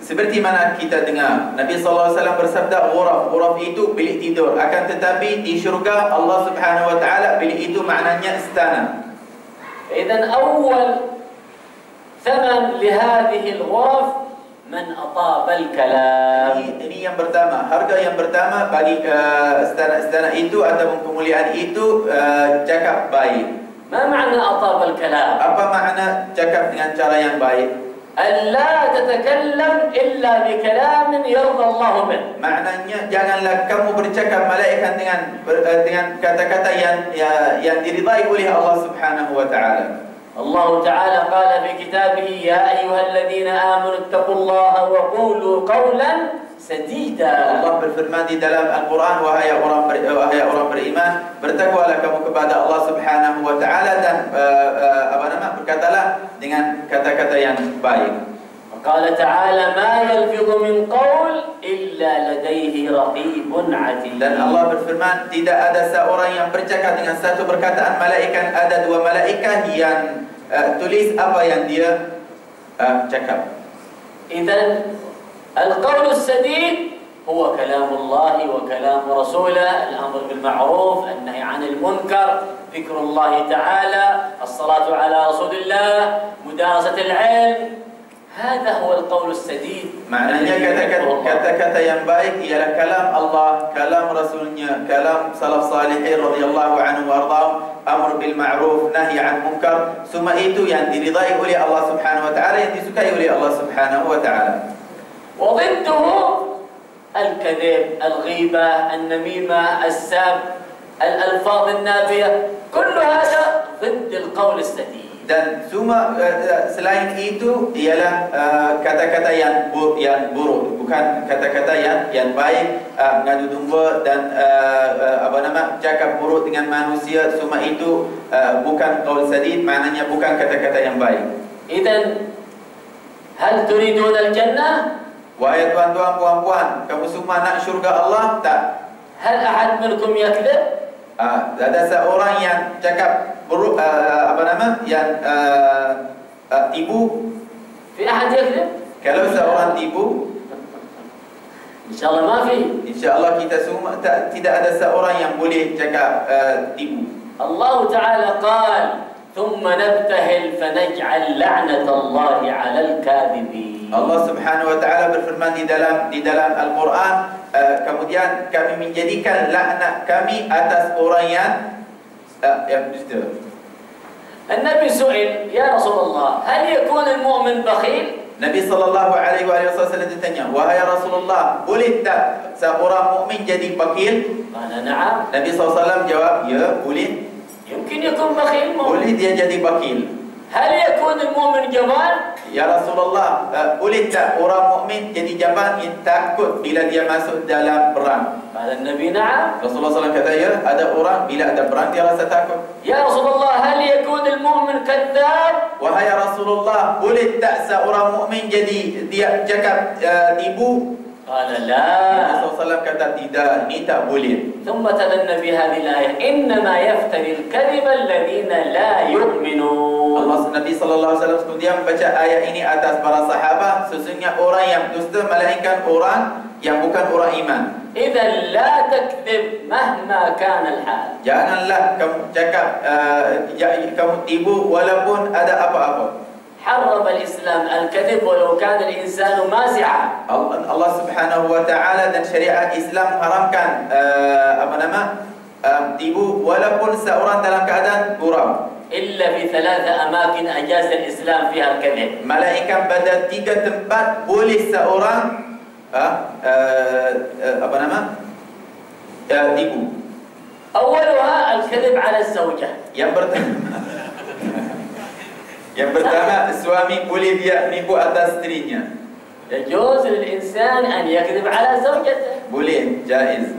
seperti mana kita dengar Nabi SAW bersabda, ghuraf itu bilik tidur. Akan tetapi di syurga Allah Subhanahu wa taala bilik itu maknanya istana.
إذن أول ثمن لهذه الغرف من أطاب الكلام.
Ini yang pertama, harga yang pertama bagi istana itu atau kemuliaan itu cakap baik.
ما معنى أطاب الكلام؟
Apa makna cakap dengan cara yang baik?
ألا تتكلم إلا بكلام يرضى الله به.
Maknanya janganlah kamu bercakap malaikat dengan kata-kata yang diridai oleh Allah Subhanahu wa taala.
الله تعالى قال في كتابه يا أيها الذين آمنوا اتقوا الله وقولوا قولا سديدا.
Allah berfirman di dalam Al-Quran, wahai orang beriman, bertakwalah kamu kepada Allah Subhanahu wa taala dan berkatalah dengan kata-kata yang baik.
قال تعالى ما يلفظ من قول إلا لديه رقيب عتيد.
Dan Allah berfirman, tidak ada seorang yang bercakap dengan satu perkataan malaikat, ada dua malaikat yang tulis apa yang dia cakap.
إذن القول السديد هو كلام الله وكلام رسوله، الأمر بالمعروف، النهي عن المنكر، ذكر الله تعالى، الصلاة على رسول الله، مدارسة العلم. هذا هو القول السديد.
Maknanya kata-kata yang baik ialah kalam Allah, kalam Rasulnya, kalam salaf salihin radhiyallahu anhu warḍahum, amr bil ma'ruf, nahi 'an munkar. Semua itu yang diridai oleh Allah Subhanahu wa taala, yang disukai oleh Allah Subhanahu wa taala.
وضده الكذب، الغيبة، النميمة، السب، الألفاظ النابية، كل هذا ضد القول السديد.
Dan semua selain itu ialah kata-kata yang buruk, bukan kata-kata yang baik, mengadu domba dan cakap buruk dengan manusia. Semua itu bukan qaul sadid, maknanya bukan kata-kata yang baik.
إذن هل تريدون الجنة؟
Wahai tuan-tuan, puan-puan, kamu semua nak syurga Allah tak?
هل أحد منكم يكذب؟
Ada seorang yang cakap buruk, yang tipu.
في أحد يكذب؟
Kalau seorang tipu,
إن شاء الله ما في.
InsyaAllah kita semua tidak ada seorang yang boleh cakap tipu.
الله تعالى قال ثم نبتهل فنجعل لعنة الله على الكاذبين.
Allah Subhanahu wa taala berfirman di dalam Al-Quran, kemudian kami menjadikan laknat kami atas orang yang berdusta.
النبي سئل يا رسول الله هل يكون المؤمن بخيل؟
Nabi sallallahu alaihi wasallam ditanya, wahai Rasulullah, boleh tak seorang mukmin jadi bakil?
قال نعم.
Nabi SAW jawab, ya, boleh.
يمكن يكون بخيل مؤمن.
Boleh dia jadi bakil.
هل يكون المؤمن جبان؟
Ya Rasulullah, boleh tak orang mukmin jadi jaban yang takut bila dia masuk dalam perang?
قال النبي نعم.
Rasulullah SAW kata, ya, ada orang bila ada perang dia rasa takut.
يا رسول الله هل يكون المؤمن كذاب؟
Wahai Rasulullah, boleh tak seorang mukmin jadi dia cakap tipu?
قال لا.
Rasulullah SAW kata, tidak, ini tak boleh.
ثم تلا النبي هذه الآية إنما يفتري الكذب الذين لا يؤمنون.
Nabi sallallahu alaihi wasallam kemudian membaca ayat ini atas para sahabat, sesungguhnya orang yang dusta melainkan orang yang bukan orang iman.
إذا لا تكذب مهما كان الحال.
Janganlah kamu cakap kamu tipu walaupun ada apa-apa.
حرم الإسلام الكذب ولو كان الإنسان مازعا.
Allah Subhanahu wa taala dan syariat Islam haramkan tipu walaupun seorang dalam keadaan gurau.
إلا في 3 أماكن أجاز الإسلام فيها الكذب.
Melainkan pada 3 tempat boleh seorang tipu.
أولها الكذب على الزوجة.
Yang pertama, suami boleh dia nipu atas isterinya.
يجوز للإنسان أن يكذب على زوجته.
Boleh, jaiz.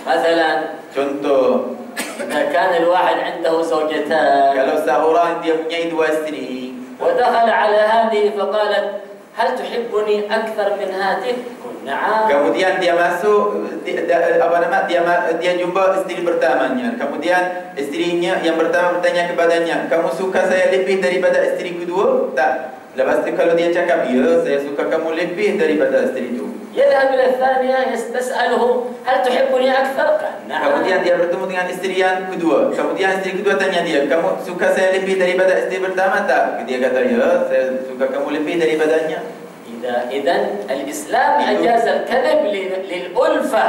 مثلا
Contoh,
إذا كان الواحد عنده زوجتان
kalau seorang dia punya 2 isteri,
ودخل على هذه فقالت هل تحبني أكثر من هذه؟ قل نعم.
kemudian dia masuk dia jumpa isteri pertamanya, kemudian isterinya yang pertama bertanya kepadanya, kamu suka saya lebih daripada isteri kedua? Tak. Lepas tu kalau dia cakap, ya saya suka kamu lebih daripada isteri itu.
يذهب إلى الثانية تسأله هل تحبني أكثر؟ قال نعم.
Kemudian dia bertemu dengan isteri yang kedua. Kemudian isteri kedua tanya dia, kamu suka saya lebih daripada isteri pertama tak? Dia kata, ya saya suka kamu lebih daripadanya.
إذن الإسلام أجاز الكذب للألفة.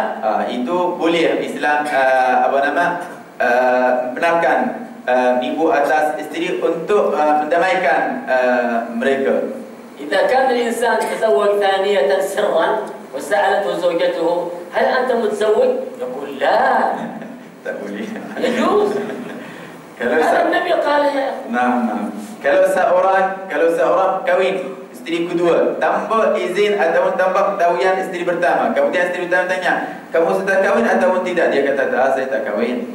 Itu boleh Islam benarkan nipu atas isteri untuk mendamaikan mereka.
إذا كان الإنسان تزوج ثانية سرا وسألته زوجته هل أنت متزوج؟ يقول لا.
Tak boleh.
يجوز. هذا النبي قال يا
Nah. Kalau seorang kahwin isteri kedua tanpa izin ataupun tanpa ketahuan isteri pertama, kemudian isteri pertama tanya, kamu sudah kahwin ataupun tidak? Dia kata, dah saya tak kahwin.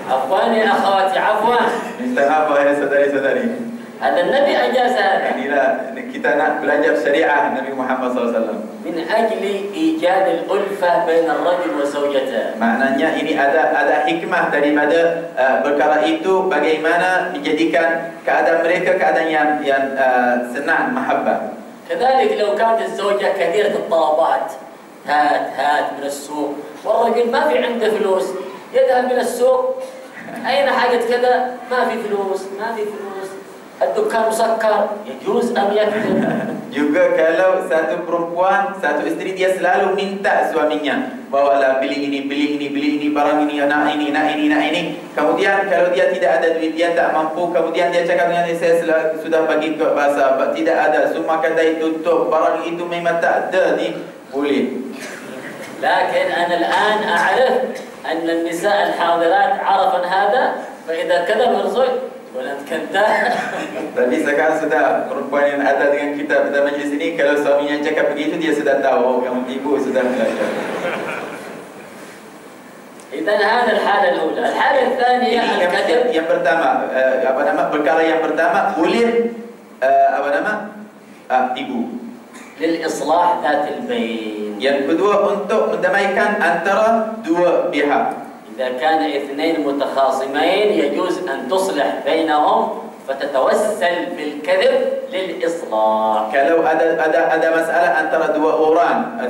عفوا يا أخواتي عفوا.
Minta maaf ya saudari-saudari.
هذا النبي أجاز هذا.
Inilah kita nak belajar syariah Nabi Muhammad SAW.
من أجل إيجاد الألفة بين الرجل وزوجته.
Maknanya ini ada hikmah daripada perkara itu, bagaimana menjadikan keadaan mereka keadaan yang senang, mahabbah.
كذلك لو كانت الزوجة كثيرة الطلبات هات من السوق والرجل ما في عنده فلوس يذهب إلى السوق أين حاجة كذا ما في فلوس الدكان مسكر يجوز أم يكذب.
Juga kalau satu perempuan, satu isteri dia selalu minta suaminya, bawalah beli ini, barang ini, nak ini. Kemudian kalau dia tidak ada duit, dia tak mampu, kemudian dia cakap dengan dia, saya sudah bagi ke pasar, tidak ada, semua kedai tutup, barang itu memang tak ada ni, boleh.
لكن أنا الآن أعرف أن النساء الحاضرات عرفن هذا فإذا كذب الرجل ولم كذاب.
Tapi sekarang sudah perempuan yang ada dengan kita pada majlis ini, kalau suaminya cakap begitu, dia sudah tahu, kamu ibu sudah belajar.
إذن هذا الحالة الأولى. الحالة الثانية الكذب.
Yang pertama, perkara yang pertama boleh tipu.
للإصلاح ذات البين.
Yang kedua untuk mendamaikan antara dua pihak.
إذا كان اثنين متخاصمين يجوز أن تصلح بينهم فتتوسل بالكذب للإصلاح.
Kalau ada masalah antara dua orang,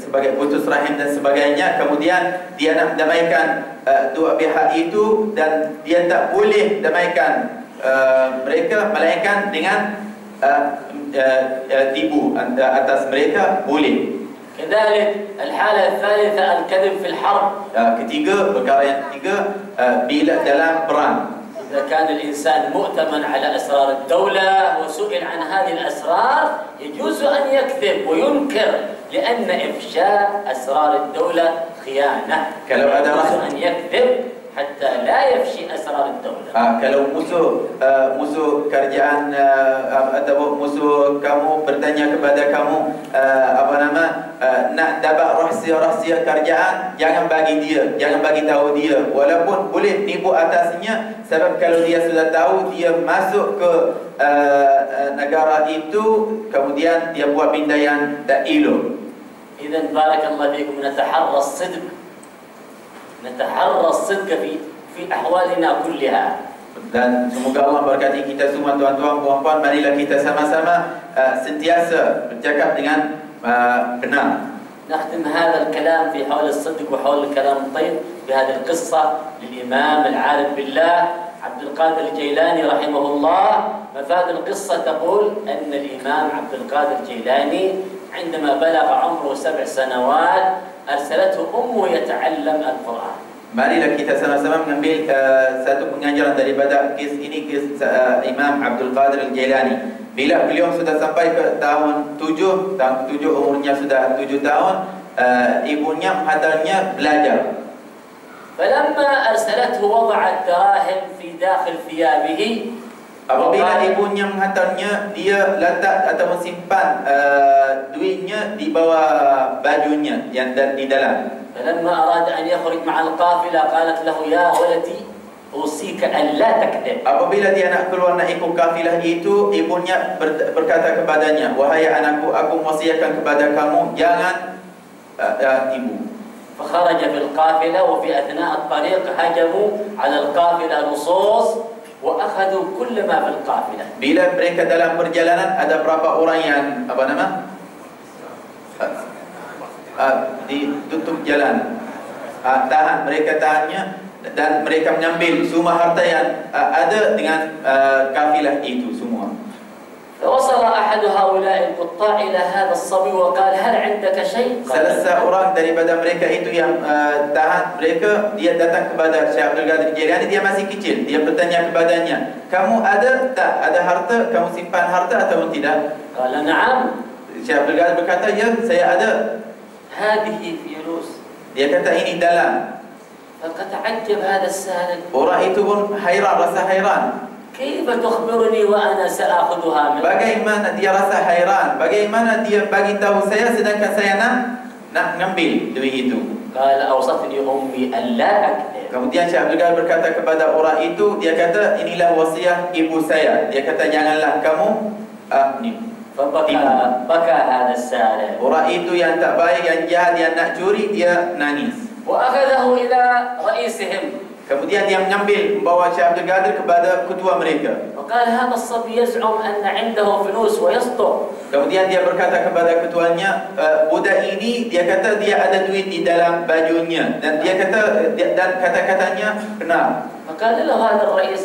sebagai putus rahim dan sebagainya, kemudian dia nak mendamaikan dua pihak itu, dan dia tak boleh damaikan mereka melainkan dengan tipu atas mereka, boleh.
كذلك الحالة الثالثة الكذب في الحرب.
Perkara yang ketiga bila dalam perang.
إذا كان الإنسان مؤتمن على أسرار الدولة وسئل عن هذه الأسرار يجوز أن يكذب وينكر لأن إفشاء أسرار الدولة خيانة. يجوز أن يكذب حتى لا يفشي أسرار الدولة.
Kalau musuh kerjaan atau musuh kamu bertanya kepada kamu nak dapat rahsia kerjaan, jangan bagi tahu dia, walaupun boleh tipu atasnya, sebab kalau dia sudah tahu, dia masuk ke negara itu, kemudian dia buat benda yang tak elok.
إذن بارك الله فيكم نتحرى الصدق في أحوالنا كلها.
Dan semoga Allah berkati kita semua, tuan-tuan, puan-puan, marilah kita sama-sama sentiasa bercakap dengan benar.
نختم هذا الكلام في حول الصدق وحول الكلام الطيب بهذه القصة للإمام العارف بالله عبد القادر الجيلاني رحمه الله. مفاد القصة تقول أن الإمام عبد القادر الجيلاني عندما بلغ عمره 7 سنوات أرسلته أمه يتعلم القرآن.
Marilah kita sama-sama mengambil satu pengajaran daripada kes Imam Abdul Qadir Al-Jailani. Bila beliau sudah sampai ke tahun 7, umurnya sudah 7 tahun, ibunya menghantarnya belajar.
فلما أرسلته وضع الدراهم في داخل ثيابه.
Apabila ibunya menghantarnya, dia letak atau simpan duitnya di bawah bajunya yang di dalam.
فلما أراد أن يخرج مع القافلة قالت له يا ولدي أوصيك أن لا تكذب. Apabila dia nak keluar nak ikut kafilah itu, ibunya berkata kepadanya, wahai anakku, aku wasiatkan kepada kamu, jangan tipu. فخرج في القافلة وفي أثناء الطريق هجموا على القافلة لصوص وأخذوا كل ما في القافلة.
Bila mereka dalam perjalanan, ada berapa orang yang ditutup jalan, tahan, mereka tahannya, dan mereka mengambil semua harta yang ada dengan kafilah itu semua.
فوصل أحد هؤلاء القطاع إلى هذا الصبي وقال هل عندك شيء؟
Salah seorang daripada mereka itu yang tahan mereka, dia datang kepada Syekh Abdul Qadir Jailani, dia masih kecil, dia bertanya kepadanya, kamu ada tak ada harta, kamu simpan harta atau tidak?
قال نعم.
Syekh Abdul Qadir berkata, ya, saya ada.
هذه فلوس.
Dia kata, ini dalam.
فتعجب هذا السائل.
Orang itu pun hairan, rasa hairan.
كيف تخبرني وأنا سأخذها منك؟
Bagaimana dia rasa hairan? Bagaimana dia bagi tahu saya sedangkan saya nak ngambil duit itu?
قال أوصتني أمي ألا أكذب.
Kemudian Syekh Abdul Qadir berkata kepada orang itu, dia kata, inilah wasiat ibu saya. Dia kata, janganlah kamu
فبكى هذا السائل.
Orang itu yang tak baik, yang jahat, yang nak curi, dia nangis.
وأخذه إلى رئيسهم.
Kemudian dia mengambil, membawa Syekh Abdul Qadir kepada ketua mereka.
وقال هذا الصبي يزعم أن عنده فلوس ويصدق.
Kemudian dia berkata kepada ketuanya, budak ini, dia kata dia ada duit di dalam bajunya, dan dia kata, dan kata-katanya benar.
فقال له هذا الرئيس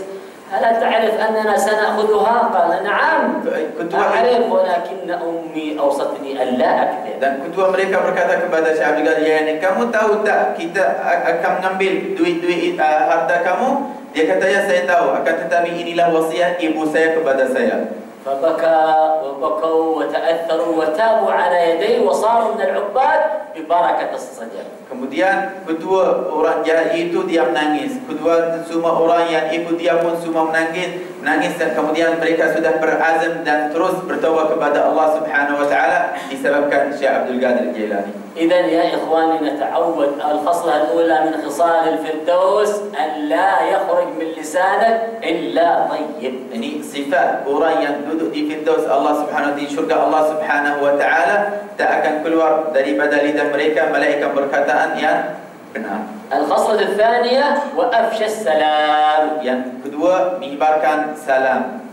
ألا تعرف أننا سنأخذها؟ قال نعم أعرف ولكن أمي أوصتني ألا أكذب.
Dan ketua mereka berkata kepada Syekh Abdul Qadir Jailani, kamu tahu tak kita akan mengambil duit-duit harta kamu? Dia kata, ya, saya tahu, akan tetapi inilah wasiat ibu saya kepada saya.
فبكى وبكوا وتأثروا وتابوا على يديه وصاروا من العباد ببركة الصدر.
Kemudian kedua orang jahat itu dia menangis. Kedua semua orang yang ikut dia pun semua menangis, dan kemudian mereka sudah berazam dan terus bertaubat kepada Allah Subhanahu wa taala disebabkan Syekh Abdul Qadir Jailani.
إذن يا إخواني نتعود الخصلة الأولى من خصال الفردوس أن لا يخرج من لسانك إلا طيب.
Ini sifat orang yang duduk di Firdaus Allah Subhanahu wa taala, di syurga Allah Subhanahu wa taala, tak akan keluar daripada lidah mereka melainkan perkataan yang benar.
الخصلة الثانية وأفشى السلام.
Yang kedua, menyebarkan salam.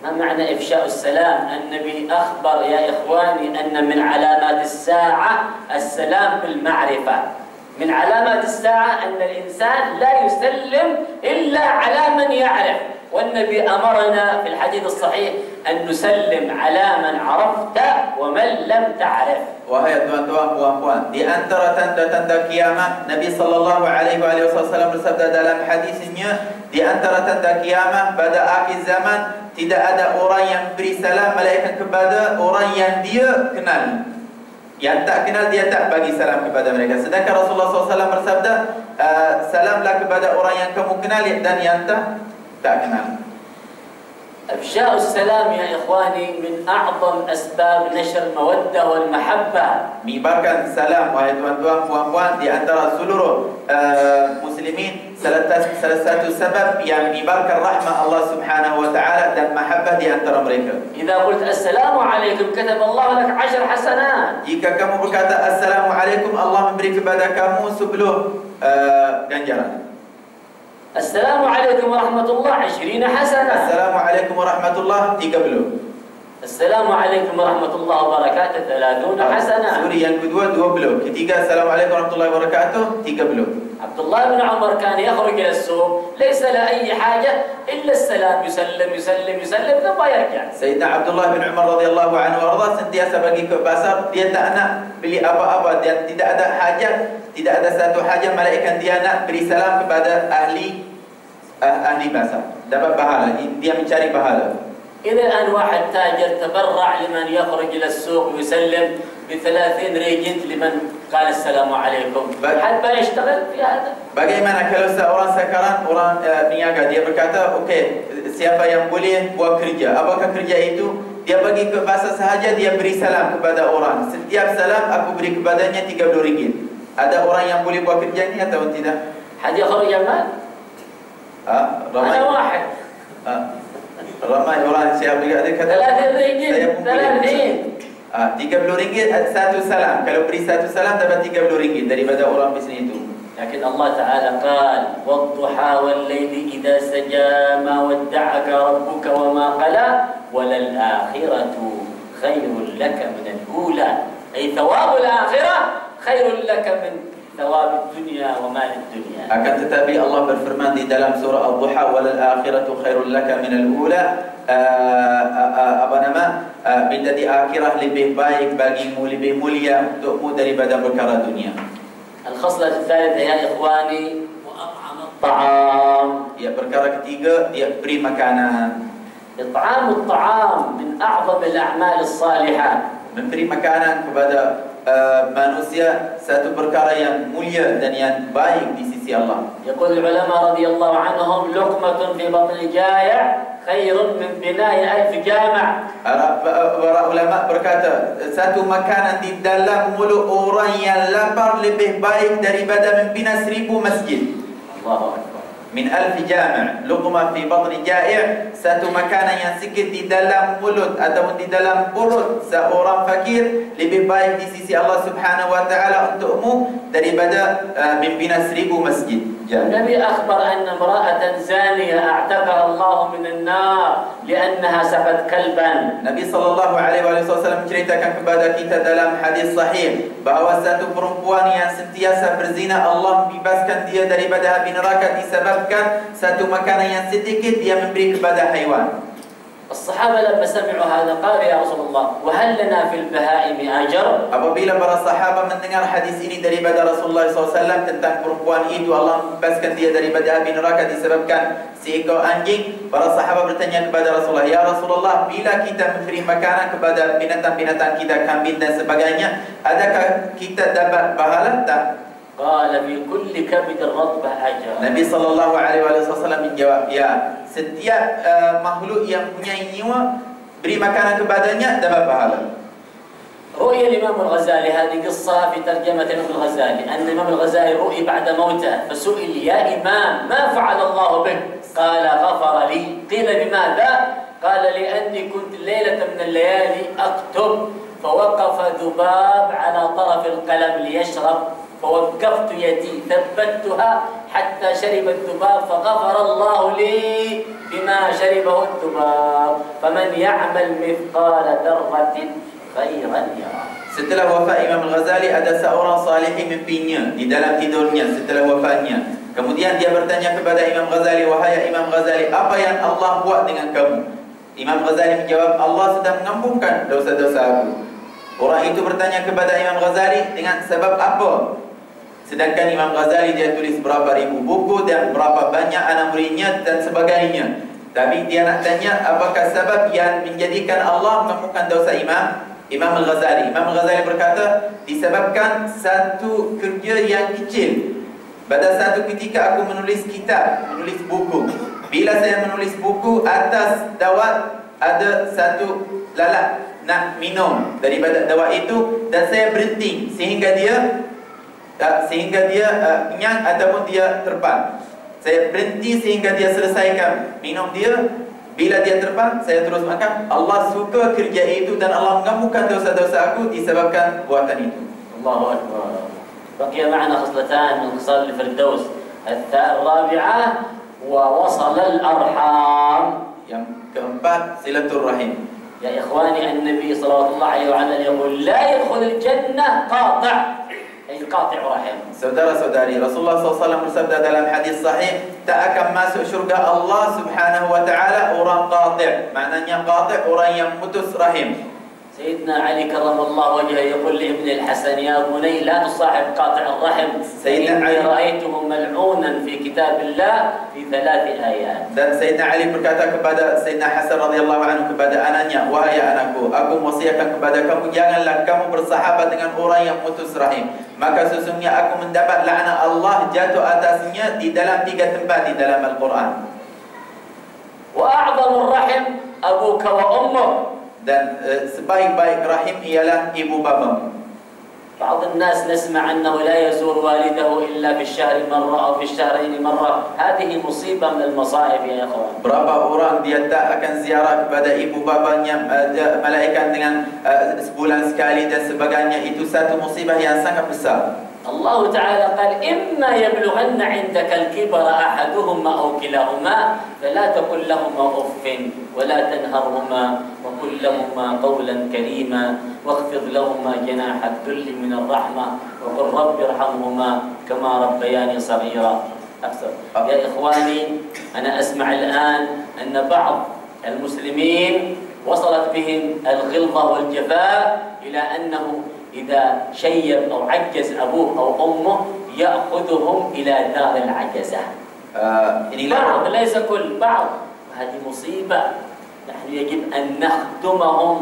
ما معنى إفشاء السلام؟ النبي أخبر يا إخواني أن من علامات الساعة السلام بالمعرفة. من علامات الساعة أن الإنسان لا يسلم إلا على من يعرف، والنبي أمرنا في الحديث الصحيح أن نسلم على من عرفت ومن لم تعرف.
Wahai tuan-tuan, puan-puan, di antara tanda-tanda kiamat, Nabi sallallahu alaihi wasallam bersabda dalam hadisnya, di antara tanda kiamat pada akhir zaman, tidak ada orang yang beri salam melainkan kepada orang yang dia kenal. Yang tak kenal, dia tak bagi salam kepada mereka. Sedangkan Rasulullah SAW bersabda, salamlah kepada orang yang kamu kenal dan yang tak kenal.
إفشاء السلام يا إخواني من أعظم أسباب نشر المودة والمحبة. Menyebarkan salam, wahai tuan-tuan, puan-puan, di antara seluruh muslimin, salah satu sebab yang menyebarkan rahmat Allah Subhanahu wa taala dan mahabbah di antara mereka. إذا قلت السلام عليكم كتب الله لك 10 حسنات. Jika kamu berkata assalamualaikum, Allah memberi kepada kamu 10 ganjaran. Assalamualaikum warahmatullahi 20 hasanah. Assalamualaikum warahmatullahi 30. Assalamualaikum warahmatullahi wabarakatuh 30 hasanah. Suri yang kedua 20. Ketiga Assalamualaikum warahmatullahi wabarakatuh 30. Abdullah bin Umar كان يخرج إلى السوق ليس له أي حاجة إلا السلام يسلم ثم يرجع. Sayyidina Abdullah bin Umar radhiyallahu anhu warda sentiasa pergi ke pasar, dia tak nak beli apa-apa, dia tidak ada hajat, tidak ada satu hajat melainkan dia nak beri salam kepada ahli pasar, dapat pahala, dia mencari pahala. إذا الآن واحد تاجر تبرع لمن يخرج إلى السوق ويسلم ب30 ريجنت لمن قال السلام عليكم. حد يشتغل في هذا. Bagaimana kalau seorang sekarang orang niaga, dia berkata, okey, siapa yang boleh buat kerja? Apakah kerja itu? Dia pergi ke pasar sahaja, dia beri salam kepada orang. Setiap salam aku beri kepadanya 30 ringgit. Ada orang yang boleh buat kerja ini atau tidak? حد يخرج المال؟ ramai. أنا واحد. Ramai orang siap juga dia kata 30 ringgit. 30 ringgit satu salam. Kalau beri satu salam dapat 30 ringgit daripada orang bisnes itu. لكن الله تعالى قال والضحى والليل إذا سجى ما ودعك ربك وما قلى وللآخرة خير لك من الأولى أي ثواب الآخرة خير لك من ثواب الدنيا ومال الدنيا.
Akan tetapi Allah berfirman di dalam surah Al-Duha walal akhiratu khairul laka minal ula, menjadi akhirah lebih baik bagimu, lebih mulia untukmu daripada perkara dunia.
الخصلة الثالثة يا إخواني وأطعم الطعام.
Ya, perkara ketiga dia beri makanan.
إطعام الطعام من أعظم الأعمال الصالحة.
Memberi makanan kepada manusia satu perkara yang mulia dan yang baik di sisi Allah.
يقول العلماء رضي الله عنهم لقمة في بطن الجائع خير من بناء 1000 جامع.
Para ulama berkata satu makanan di dalam mulut orang yang lapar lebih baik daripada membina 1000 masjid.
Allahu Akbar.
Min 1000 jami', luqmah fi batni ja'i', satu makanan yang sikit di dalam mulut ataupun di dalam perut seorang fakir lebih baik di sisi Allah Subhanahu wa taala untukmu daripada membina 1000 masjid.
النبي أخبر أن امرأة زانية أعتقها الله من النار لأنها سقت كلبا. Nabi
sallallahu alaihi wasallam menceritakan kepada kita dalam hadis sahih bahawa satu perempuan yang sentiasa berzina Allah membebaskan dia daripada api neraka disebabkan satu makanan yang sedikit dia memberi kepada haiwan.
الصحابة لما سمعوا هذا قالوا يا رسول الله وهل لنا في البهائم أجر؟
Apabila para sahabat mendengar hadis ini daripada Rasulullah SAW tentang perempuan itu Allah membebaskan dia daripada api neraka disebabkan seekor anjing, para sahabat bertanya kepada Rasulullah, ya Rasulullah, bila kita memberi makanan kepada binatang-binatang kita, kambing dan sebagainya, adakah kita dapat pahala tak?
قال في كل كبد رطبة أجر.
Nabi sallallahu alaihi wasallam menjawab, ya, setiap makhluk yang punya nyawa beri makanan kepadanya dapat pahala.
رؤيا الإمام الغزالي هذه قصة في ترجمة الإمام الغزالي أن الإمام الغزالي رؤي بعد موته فسئل يا إمام ما فعل الله بك؟ قال غفر لي. قيل لماذا؟ قال لأني كنت ليلة من الليالي أكتب فوقف ذباب على طرف القلم ليشرب فوقفت يدي ثبتها حتى شرب الذباب فغفر الله لي بما شربه الذباب فمن يعمل مثقال ذرة خيرا يرى.
Setelah wafat Imam Al-Ghazali, ada seorang salihin mimpinya di dalam tidurnya setelah wafatnya. Kemudian dia bertanya kepada Imam Ghazali, wahai Imam Ghazali, apa yang Allah buat dengan kamu? Imam Ghazali menjawab, Allah sudah mengampunkan dosa-dosa aku. Orang itu bertanya kepada Imam Ghazali, dengan sebab apa? Sedangkan Imam Ghazali dia tulis berapa ribu buku dan berapa banyak anak muridnya dan sebagainya. Tapi dia nak tanya apakah sebab yang menjadikan Allah mengampunkan dosa Imam Al-Ghazali. Imam Al-Ghazali berkata, disebabkan satu kerja yang kecil. Pada satu ketika aku menulis kitab, menulis buku. Bila saya menulis buku, atas dawat ada satu lalat nak minum daripada dawat itu dan saya berhenti sehingga dia kenyang ataupun dia terpan. Saya berhenti sehingga dia selesaikan minum dia. Bila dia terpan, saya terus makan. Allah suka kerja itu dan Allah mengampunkan dosa-dosa aku disebabkan buatan itu.
Allahu Akbar. بقي معنا خصلتان من خصال الفردوس. الرابعة ووصل الأرحام.
Yang keempat, silaturrahim.
يا إخواني النبي صلى الله عليه وسلم يقول لا يدخل الجنة قاطع أي قاطع رحم.
Saudara-saudari, Rasulullah SAW bersabda dalam hadis sahih, tak akan masuk syurga Allah Subhanahu wa taala orang qati'. Maknanya qati' orang yang putus rahim.
سيدنا علي كرم الله وجهه يقول لابن الحسن يا بني لا تصاحب قاطع الرحم إني رأيته ملعونا في كتاب الله في 3 آيات. Dan
Sayyidina Ali berkata kepada Sayyidina Hasan radhiyallahu anhu kepada anaknya, wahai anakku, aku wasiatkan kepada kamu, janganlah kamu bersahabat dengan orang yang putus rahim. Maka sesungguhnya aku mendapat laknat Allah jatuh atasnya di dalam 3 tempat di dalam Al-Quran.
وأعظم الرحم أبوك وأمك.
Dan sebaik-baik rahim ialah ibu bapa.
بعض الناس نسمع أنه لا يزور والده إلا في الشهر مرة أو في الشهرين مرة. هذه مصيبة من المصائب يا أخوان.
Berapa orang dia tak akan ziarah kepada ibu bapanya, malaikat dengan sebulan sekali dan sebagainya. Itu satu musibah yang sangat besar.
الله تعالى قال إما يبلغن عندك الكبر أحدهما أو كلاهما فلا تقل لهما أف ولا تنهرهما وقل لهما قولا كريما واخفض لهما جناح الذل من الرحمة وقل رب ارحمهما كما ربياني صغيرا. يا إخواني، أنا أسمع الآن أن بعض المسلمين وصلت بهم الغلظة والجفاء إلى أنه إذا شيب أو عجز أبوه أو أمه يأخذهم إلى دار العجزة. بعض، ليس كل، بعض. هذه مصيبة. نحن يجب أن نخدمهم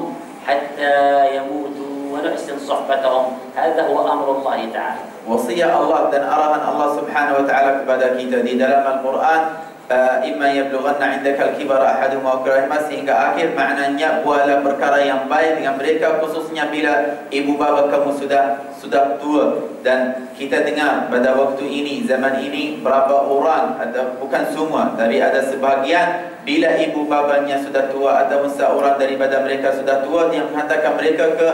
حتى يموتوا ونحسن صحبتهم. هذا هو أمر الله تعالى.
Wasiat Allah dan arahan Allah Subhanahu wa taala kepada kita di dalam Al-Quran, imma yablughanna 'indaka al-kibara ahaduhuma aw kilahuma, sehingga akhir, maknanya buatlah perkara yang baik dengan mereka, khususnya bila ibu bapa kamu sudah tua. Dan kita dengar pada waktu ini, zaman ini, berapa orang, ada bukan semua tapi ada sebahagian, bila ibu bapanya sudah tua atau seorang daripada mereka sudah tua, dia menghantarkan mereka ke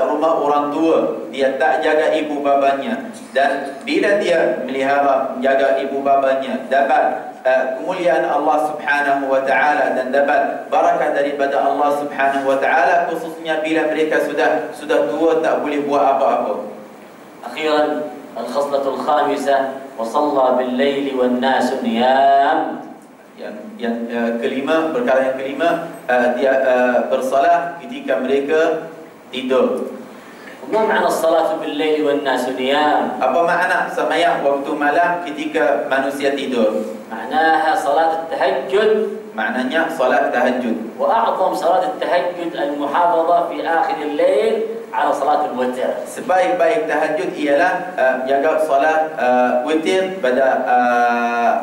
rumah orang tua. Dia tak jaga ibu bapanya, dan bila dia melihara menjaga ibu bapanya, dapat kemuliaan Allah Subhanahu wa taala dan dapat barakah daripada Allah Subhanahu wa taala, khususnya bila mereka sudah tua, tak boleh buat apa-apa.
أخيرا الخصلة الخامسة وصلى بالليل والناس نيام.
Yang kelima, perkara yang kelima, dia bersalat ketika mereka tidur.
ما معنى الصلاة بالليل والناس نيام؟
Apa makna sembahyang waktu malam ketika manusia tidur?
معناها صلاة التهجد.
Maknanya salat tahajud.
وأعظم صلاة التهجد المحافظة في آخر الليل على صلاة الوتر.
Sebaik-baik tahajud ialah jaga salat witir pada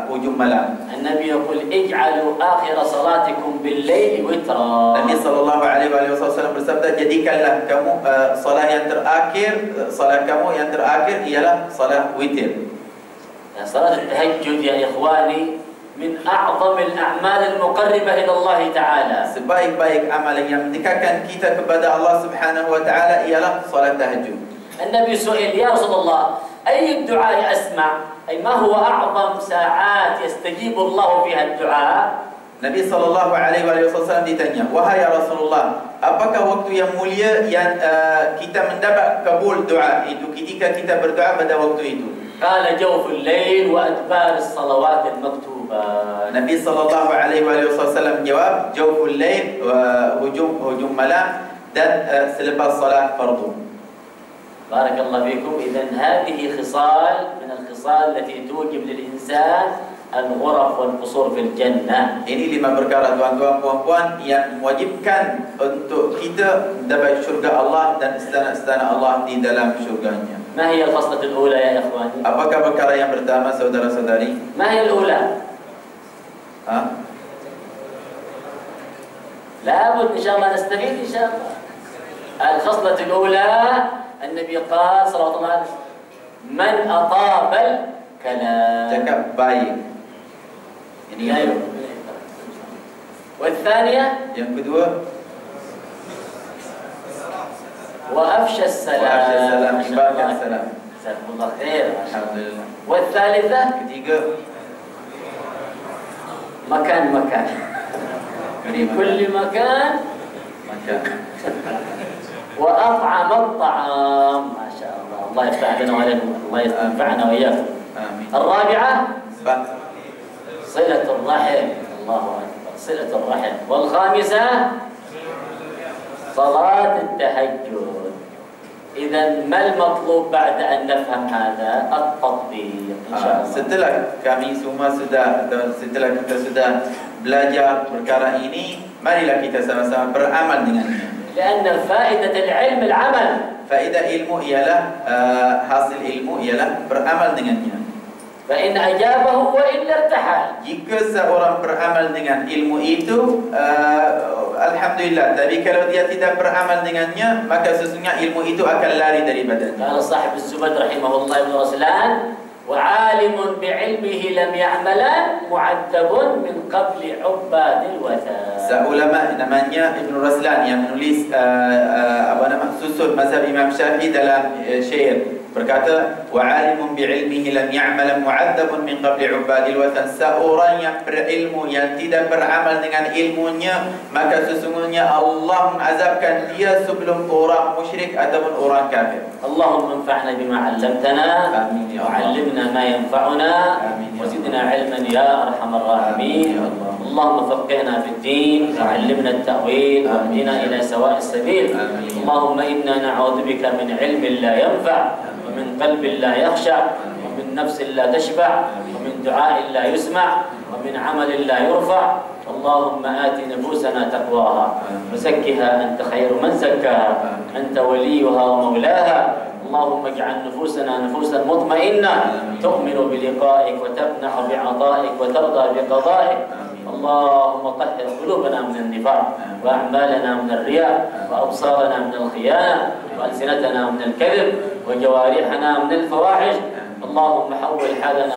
hujung malam.
النبي يقول اجعلوا آخر صلاتكم بالليل وترا.
Nabi sallallahu alaihi wasallam bersabda, jadikanlah kamu salat yang terakhir, salat kamu yang terakhir ialah salat witir.
صلاة التهجد يا إخواني من أعظم الأعمال المقربة إلى الله تعالى.
Sebaik-baik amalan yang mendekatkan kita kepada Allah Subhanahu wa taala ialah salat tahajud.
النبي سئل يا رسول الله أي الدعاء أسمع؟ أي ما هو أعظم ساعات يستجيب الله فيها الدعاء؟
Nabi sallallahu alaihi wasallam ditanya, wahai ya Rasulullah, apakah waktu yang mulia yang kita mendapat kabul doa itu ketika kita berdoa pada waktu itu?
قال جوف الليل وأدبار الصلوات المكتوبة.
Nabi sallallahu alaihi wasallam jawab, jawful lail wa hujum malam, dan selepas salat fardu.
بارك الله فيكم. إذن هذه خصال من الخصال التي توجب للإنسان الغرف والقصور في الجنة.
Ini 5 perkara tuan-tuan puan-puan yang mewajibkan untuk kita mendapat syurga Allah dan istana-istana Allah di dalam syurganya.
ما هي الخصلة الأولى يا إخواني؟
Apakah perkara yang pertama, saudara-saudari?
ما هي الأولى؟ لابد إن شاء الله نستفيد إن شاء الله. الخصلة الأولى النبي قال صلى الله عليه وسلم من أطاب الكلام.
Cakap baik. Ini yang
والثانية
yang kedua,
وأفشى السلام.
وأفشى السلام، إبارك السلام.
جزاكم الله خير.
alhamdulillah.
والثالثة
Ketiga,
مكان في كل مكان
makan.
وأطعم الطعام. ما شاء الله. الله يفتح لنا وعليكم. الله ينفعنا وإياكم.
Amin.
الرابعة
Sebab
صلة الرحم. الله أكبر. صلة الرحم. والخامسة صلاة التهجد. إذن ما المطلوب بعد أن نفهم هذا؟ التطبيق إن شاء الله.
Setelah kami semua setelah kita sudah belajar perkara ini, marilah kita sama-sama beramal dengannya.
لأن فائدة العلم العمل.
Faedah ilmu ialah hasil ilmu ialah beramal dengannya.
فإن أجابه وإلا ارتحل.
Jika seorang beramal dengan ilmu itu, alhamdulillah. Tapi kalau dia tidak beramal dengannya, maka sesungguhnya ilmu itu akan lari daripadanya.
قال صاحب الزبد رحمه الله ابن رسلان وعالم بعلمه لم يعمل معذب من قبل عباد الوثن.
Seulama namanya Ibn Raslan yang menulis susun mazhab Imam Syafi'i dalam syair. Berkata, wa alimun bi'ilmihi lam ya'mal mu'adzabun min qabli ubadil wathan. Seorang yang berilmu yang tidak beramal dengan ilmunya, maka sesungguhnya Allah mengazabkan dia sebelum orang musyrik ataupun orang kafir.
Allahumma anfa'na bima 'allamtana wa 'allimna ma yanfa'una wa zidna 'ilman ya arhamar rahimin. Allahumma faqqihna fid din wa 'allimna at-ta'wil wa hdina ila sawa'is sabil. Allahumma inna na'udzubika min 'ilmin la yanfa' ومن قلب لا يخشع ومن نفس لا تشبع ومن دعاء لا يسمع ومن عمل لا يرفع. اللهم آت نفوسنا تقواها وزكها أنت خير من زكاها أنت وليها ومولاها. اللهم اجعل نفوسنا نفوسا مطمئنة تؤمن بلقائك وتقنع بعطائك وترضى بقضائك. اللهم طهر قلوبنا من النفاق وأعمالنا من الرياء وأبصارنا من الخيانة وألسنتنا من الكذب وجوارحنا من الفواحش. اللهم حول حالنا